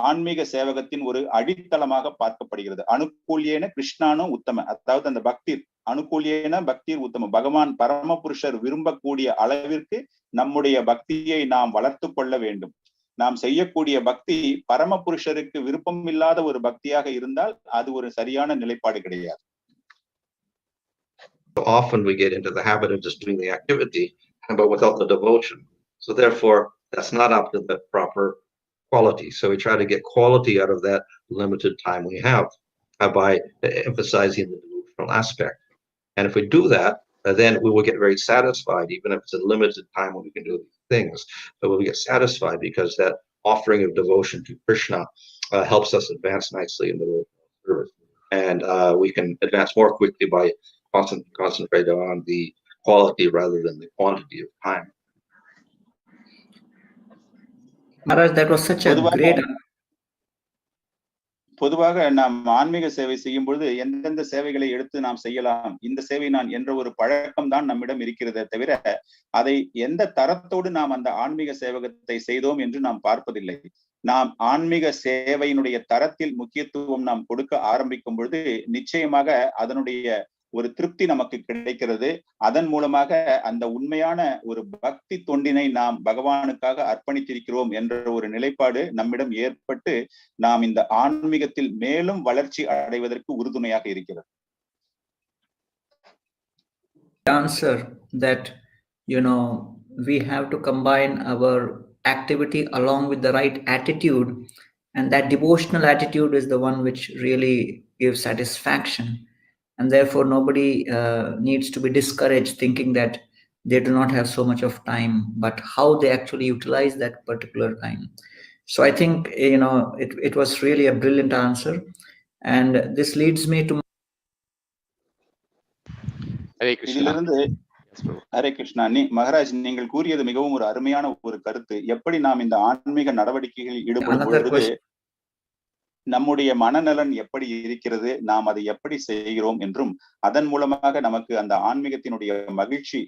ஆன்மீக சேவகத்தின் ஒரு அடித்தளமாக பார்க்கப்படுகிறது. அனுகூல்யேன கிருஷ்ணானோ உத்தம, அதாவது அந்த பக்தி அனுகூல்யேன பக்தி உத்தம, பகவான் பரமபுருஷர் விரும்பக்கூடிய அளவிற்கு நம்முடைய பக்தியை நாம் வளர்த்து கொள்ள வேண்டும். நாம் செய்யக்கூடிய பக்தி பரமபுருஷருக்கு விருப்பம் இல்லாத ஒரு பக்தியாக இருந்தால் அது ஒரு சரியான நிலைப்பாடு கிடையாது. Often we get into the habit of just doing the activity, but without the devotion. So therefore, that's not up to the proper quality. So we try to get quality out of that limited time we have by emphasizing the devotional aspect. And if we do that, then we will get very satisfied, even if it's a limited time when we can do these things. But we'll get satisfied because that offering of devotion to Krishna helps us advance nicely in the service. And we can advance more quickly by concentrating on the quality rather than the quantity of time. Maharaj, that was such a great. பொதுவாக நாம் ஆன்மீக சேவை செய்யும் பொழுது எந்தெந்த சேவைகளை எடுத்து நாம் செய்யலாம், இந்த சேவை நான் என்ற ஒரு பழக்கம் தான் நம்மிடம் இருக்கிறதே தவிர அதை எந்த தரத்தோடு நாம் அந்த ஆன்மீக சேவகத்தை செய்தோம் என்று நாம் பார்ப்பதில்லை. நாம் ஆன்மீக சேவையினுடைய தரத்தில் முக்கியத்துவம் நாம் கொடுக்க ஆரம்பிக்கும் பொழுது நிச்சயமாக அதனுடைய ஒரு திருப்தி நமக்கு கிடைக்கிறது. அதன் மூலமாக அந்த உண்மையான ஒரு பக்தி தொண்டினை நாம் பகவானுக்காக அர்ப்பணித்திருக்கிறோம் என்ற ஒரு நிலைப்பாடு நம்மிடம் ஏற்பட்டு நாம் இந்த ஆன்மீகத்தில் மேலும் வளர்ச்சி அடைவதற்கு உறுதுணையாக இருக்கிறது. Answer that, we have to combine our activity along with the right attitude, and that devotional attitude is the one which really gives satisfaction, and therefore nobody needs to be discouraged thinking that they do not have so much of time, but how they actually utilize that particular time. So I think it was really a brilliant answer, and this leads me to Hare Krishna. இதிலிருந்து ஹரே கிருஷ்ணா, மகாராஜ் நீங்கள் கூறியது மிகவும் ஒரு அருமையான ஒரு கருத்து. எப்படி நாம் இந்த ஆன்மீக நடவடிக்கைகளில் ஈடுபடும் பொழுது நம்முடைய மனநலன் எப்படி இருக்கிறது, நாம் அதை எப்படி செய்கிறோம் என்றும், அதன் மூலமாக நமக்கு அந்த ஆன்மீகத்தினுடைய மகிழ்ச்சி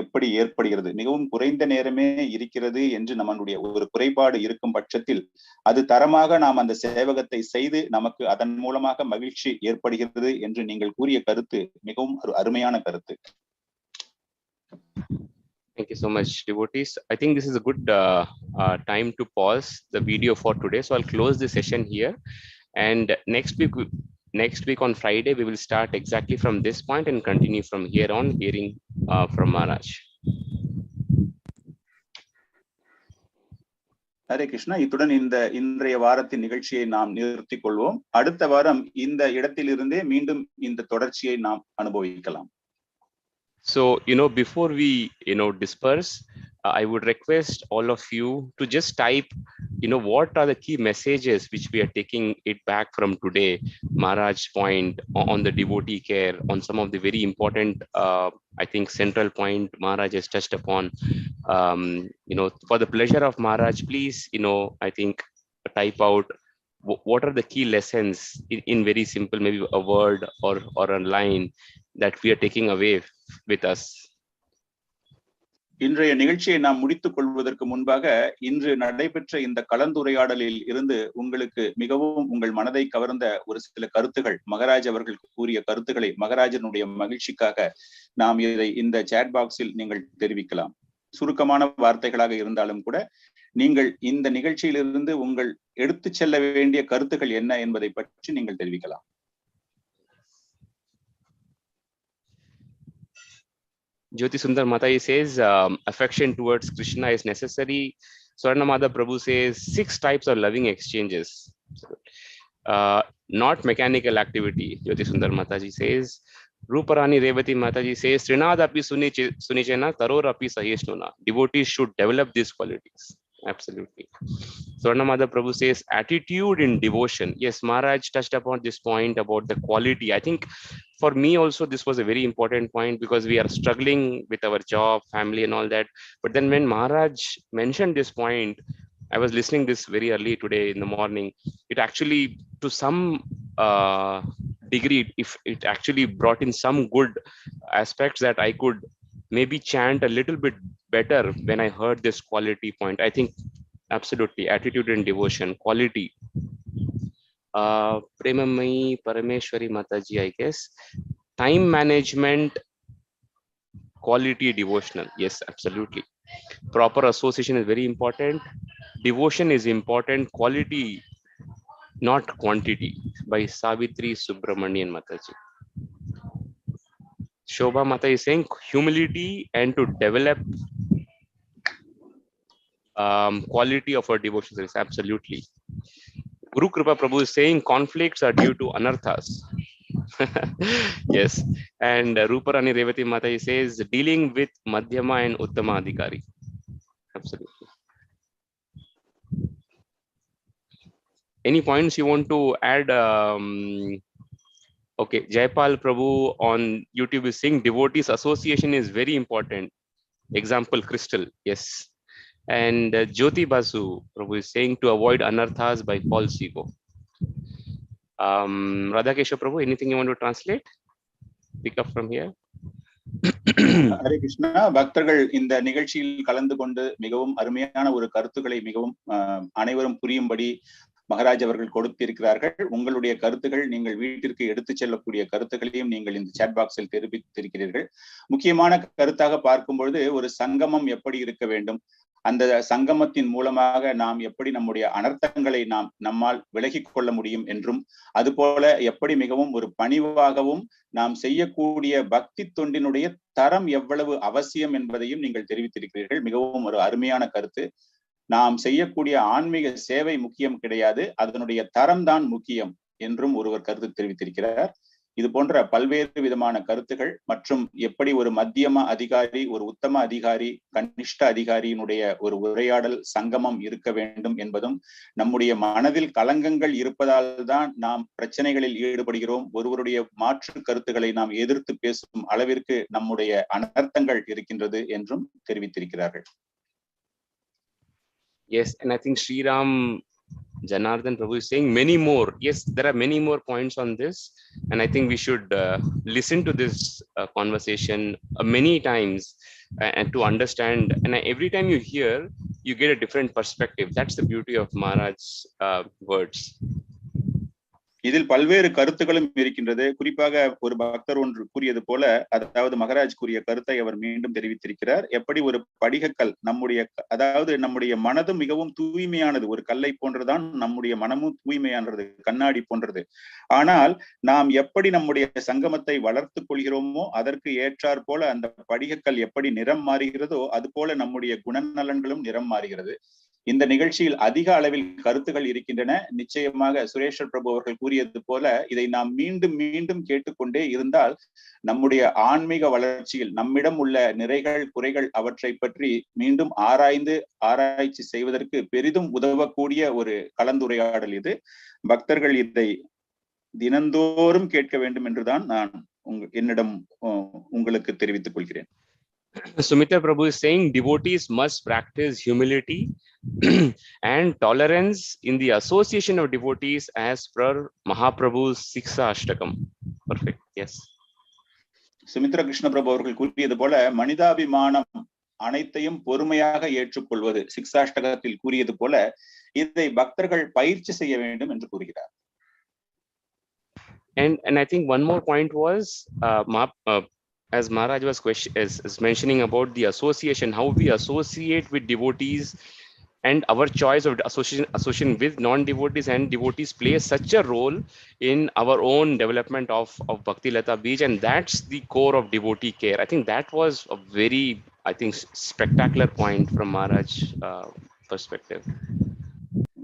எப்படி ஏற்படுகிறது. மிகவும் குறைந்த நேரமே இருக்கிறது என்று நம்மளுடைய ஒரு குறைபாடு இருக்கும் பட்சத்தில் அது தரமாக நாம் அந்த சேவகத்தை செய்து நமக்கு அதன் மூலமாக மகிழ்ச்சி ஏற்படுகிறது என்று நீங்கள் கூறிய கருத்து மிகவும் ஒரு அருமையான கருத்து. Thank you so much, devotees. I think this is a good time to pause the video for today. So I'll close the session here. And next week on Friday, we will start exactly from this point and continue from here on, hearing from Maharaj. Hare Krishna, இத்துடன் இன்றைய வாரத்தின் நிகழ்ச்சியை நாம் நிறுத்திக் கொள்வோம். அடுத்த வாரம் இந்த இடத்திலிருந்தே மீண்டும் இந்த தொடர்ச்சியை நாம் அனுபவிக்கலாம். So, before we, disperse, I would request all of you to just type, what are the key messages which we are taking it back from today, Maharaj's point on the devotee care, on some of the very important, I think, central point Maharaj has touched upon. For the pleasure of Maharaj, please, I think, type out what are the key lessons in very simple, maybe a word or a line that we are taking away with us. இன்றைய நிகழ்ச்சியை நாம் முடித்துக் கொள்வதற்கு முன்பாக இன்று நடைபெற்ற இந்த கலந்துரையாடலில் இருந்து உங்களுக்கு மிகவும் உங்கள் மனதை கவர்ந்த ஒரு சில கருத்துகள், மகாராஜ் அவர்கள் கூறிய கருத்துக்களை மகாராஜனுடைய மகிழ்ச்சிக்காக நாம் இதை இந்த சாட் பாக்ஸில் நீங்கள் தெரிவிக்கலாம். சுருக்கமான வார்த்தைகளாக இருந்தாலும் கூட நீங்கள் இந்த நிகழ்ச்சியிலிருந்து உங்கள் எடுத்து செல்ல வேண்டிய கருத்துக்கள் என்ன என்பதை பற்றி நீங்கள் தெரிவிக்கலாம். Jyoti Sundar Mataji says, affection towards Krishna is necessary. Swarnamada Prabhu says, 6 types of loving exchanges. Not mechanical activity, Jyoti Sundar Mataji says. Ruparani Revati Mataji says, Srinadapi Sunichena Tarorapi Saheshnuna. Devotees should develop these qualities. Absolutely. Swarnamada Prabhu says, attitude in devotion. Yes, Maharaj touched upon this point about the quality. I think for me also, this was a very important point because we are struggling with our job, family and all that. But then when Maharaj mentioned this point, I was listening this very early today in the morning. It actually, to some degree, if it actually brought in some good aspects that I could maybe chant a little bit better when I heard this quality point. I think absolutely attitude and devotion, quality. Premamai Parameshwari Mataji, I guess. Time management, quality, devotional. Yes, absolutely. Proper association is very important. Devotion is important. Quality, not quantity. By Savitri Subramanian Mataji. Shobha Mata is saying humility and to develop quality of our devotion service. Absolutely. Guru Kripa Prabhu is saying conflicts are due to anarthas. Yes. And Ruparani Revati Mata says dealing with Madhyama and Uttama Adhikari. Absolutely. Any points you want to add? Okay, Jaipal Prabhu on YouTube is saying devotees association is very important. Example, crystal. Yes. And Jyoti Basu Prabhu is saying to avoid anarthas by false ego. Radhakesha Prabhu, anything you want to translate? Pick up from here. Hare Krishna. பக்தர்கள் இந்த நிகழ்ச்சியில் கலந்து கொண்டு மிகவும் அருமையான ஒரு கருத்துக்களை மிகவும் அனைவரும் புரியும்படி மகராஜ் அவர்கள் கொடுத்திருக்கிறார்கள். உங்களுடைய கருத்துக்கள், நீங்கள் வீட்டிற்கு எடுத்து செல்லக்கூடிய கருத்துக்களையும் நீங்கள் இந்த சேட் பாக்ஸில் தெரிவித்திருக்கிறீர்கள். முக்கியமான கருத்தாக பார்க்கும்பொழுது, ஒரு சங்கமம் எப்படி இருக்க வேண்டும், அந்த சங்கமத்தின் மூலமாக நாம் எப்படி நம்முடைய அனர்த்தங்களை நம்மால் விலகிக் கொள்ள முடியும் என்றும், அதுபோல எப்படி மிகவும் ஒரு பணிவாகவும் நாம் செய்யக்கூடிய பக்தி தொண்டினுடைய தரம் எவ்வளவு அவசியம் என்பதையும் நீங்கள் தெரிவித்திருக்கிறீர்கள். மிகவும் ஒரு அருமையான கருத்து. நாம் செய்யக்கூடிய ஆன்மீக சேவை முக்கியம் கிடையாது, அதனுடைய தரம் தான் முக்கியம் என்றும் ஒருவர் கருத்து தெரிவித்திருக்கிறார். இது போன்ற பல்வேறு விதமான கருத்துகள் மற்றும் எப்படி ஒரு மத்தியம அதிகாரி, ஒரு உத்தம அதிகாரி, கனிஷ்ட அதிகாரியினுடைய ஒரு உரையாடல் சங்கமம் இருக்க வேண்டும் என்பதும், நம்முடைய மனதில் கலங்கங்கள் இருப்பதால் தான் நாம் பிரச்சனைகளில் ஈடுபடுகிறோம், ஒருவருடைய மாற்று கருத்துக்களை நாம் எதிர்த்து பேசும் அளவிற்கு நம்முடைய அனர்த்தங்கள் இருக்கின்றது என்றும் தெரிவித்திருக்கிறார்கள். Yes, and I think Sriram Janardhan Prabhu is saying many more. Yes, there are many more points on this, and I think we should listen to this conversation many times and to understand. And every time you hear, you get a different perspective. That's the beauty of Maharaj's words. இதில் பல்வேறு கருத்துக்களும் இருக்கின்றது. குறிப்பாக ஒரு பக்தர் ஒன்று கூறியது போல, அதாவது மகராஜ் கூறிய கருத்தை அவர் மீண்டும் தெரிவித்திருக்கிறார். எப்படி ஒரு படிகக்கல் நம்முடைய மனதும் மிகவும் தூய்மையானது, ஒரு கல்லை போன்றதுதான் நம்முடைய மனமும் தூய்மையானது, கண்ணாடி போன்றது. ஆனால் நாம் எப்படி நம்முடைய சங்கமத்தை வளர்த்து கொள்கிறோமோ அதற்கு ஏற்றாற் போல அந்த படிகக்கல் எப்படி நிறம் மாறுகிறதோ அது போல நம்முடைய குணநலன்களும் நிறம் மாறுகிறது. இந்த நிகழ்ச்சியில் அதிக அளவில் கருத்துகள் இருக்கின்றன. நிச்சயமாக சுரேஷர் பிரபு அவர்கள் கூறியது போல இதை நாம் மீண்டும் மீண்டும் கேட்டுக்கொண்டே இருந்தால் நம்முடைய ஆன்மீக வளர்ச்சியில் நம்மிடம் உள்ள நிறைகள் குறைகள் அவற்றை பற்றி மீண்டும் ஆராய்ச்சி செய்வதற்கு பெரிதும் உதவக்கூடிய ஒரு கலந்துரையாடல் இது. பக்தர்கள் இதை தினந்தோறும் கேட்க வேண்டும் என்றுதான் நான் என்னிடம் உங்களுக்கு தெரிவித்துக் கொள்கிறேன். Sumitra Prabhu is saying devotees must practice humility and tolerance in the association of devotees as per Mahaprabhu's Sashtram. Perfect. Yes. Sumitra Krishna பிரபு அவர்கள் கூறியது போல மனிதாபிமானம் அனைத்தையும் பொறுமையாக ஏற்றுக்கொள்வது, சிக்ஷாஷ்டகத்தில் கூறியது போல இதை பக்தர்கள் பயிற்சி செய்ய வேண்டும் என்று கூறுகிறார். And I think one more point was as Maharaj was is mentioning about the association, how we associate with devotees and our choice of association with non-devotees and devotees plays such a role in our own development of Bhakti Lata Beej, and that's the core of devotee care. I think that was a very, spectacular point from Maharaj perspective.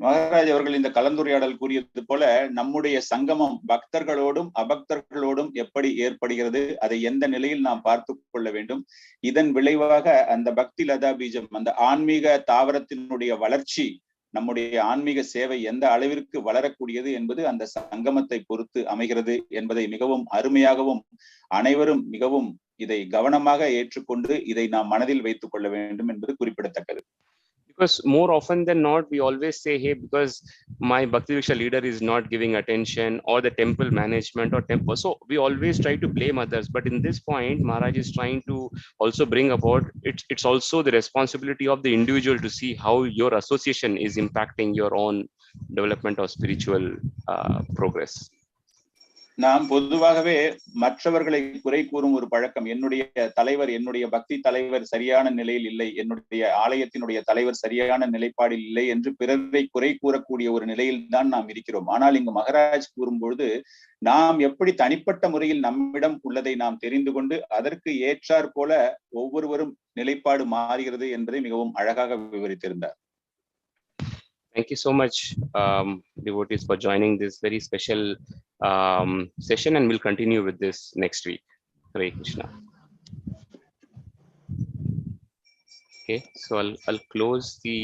Maharaj அவர்கள் இந்த கலந்துரையாடல் கூறியது போல நம்முடைய சங்கமம் பக்தர்களோடும் அபக்தர்களோடும் எப்படி ஏற்படுகிறது, அதை எந்த நிலையில் நாம் பார்த்து கொள்ள வேண்டும், இதன் விளைவாக அந்த பக்தி லதா பீஜம், அந்த ஆன்மீக தாவரத்தினுடைய வளர்ச்சி, நம்முடைய ஆன்மீக சேவை எந்த அளவிற்கு வளரக்கூடியது என்பது அந்த சங்கமத்தை பொறுத்து அமைகிறது என்பதை மிகவும் அருமையாகவும் அனைவரும் மிகவும் இதை கவனமாக ஏற்றுக்கொண்டு இதை நாம் மனதில் வைத்துக் கொள்ள வேண்டும் என்பது குறிப்பிடத்தக்கது. Because more often than not, we always say, hey, because my Bhakti Vriksha leader is not giving attention, or the temple management or temple. So we always try to blame others. But in this point, Maharaj is trying to also bring about, it's also the responsibility of the individual to see how your association is impacting your own development of spiritual progress. நாம் பொதுவாகவே மற்றவர்களை குறை கூறும் ஒரு பழக்கம், என்னுடைய பக்தி தலைவர் சரியான நிலையில் இல்லை, என்னுடைய ஆலயத்தினுடைய தலைவர் சரியான நிலைப்பாடில் இல்லை என்று பிறரை குறை கூறக்கூடிய ஒரு நிலையில் தான் நாம் இருக்கிறோம். ஆனால் இங்கு மகராஜ் கூறும்பொழுது நாம் எப்படி தனிப்பட்ட முறையில் நம்மிடம் உள்ளதை நாம் தெரிந்து கொண்டு அதற்கு ஏற்றாற் போல ஒவ்வொருவரும் நிலைப்பாடு மாறுகிறது என்பதை மிகவும் அழகாக விவரித்திருந்தார். Thank you so much, devotees, for joining this very special session, and we'll continue with this next week. Hare Krishna. Okay, so I'll close the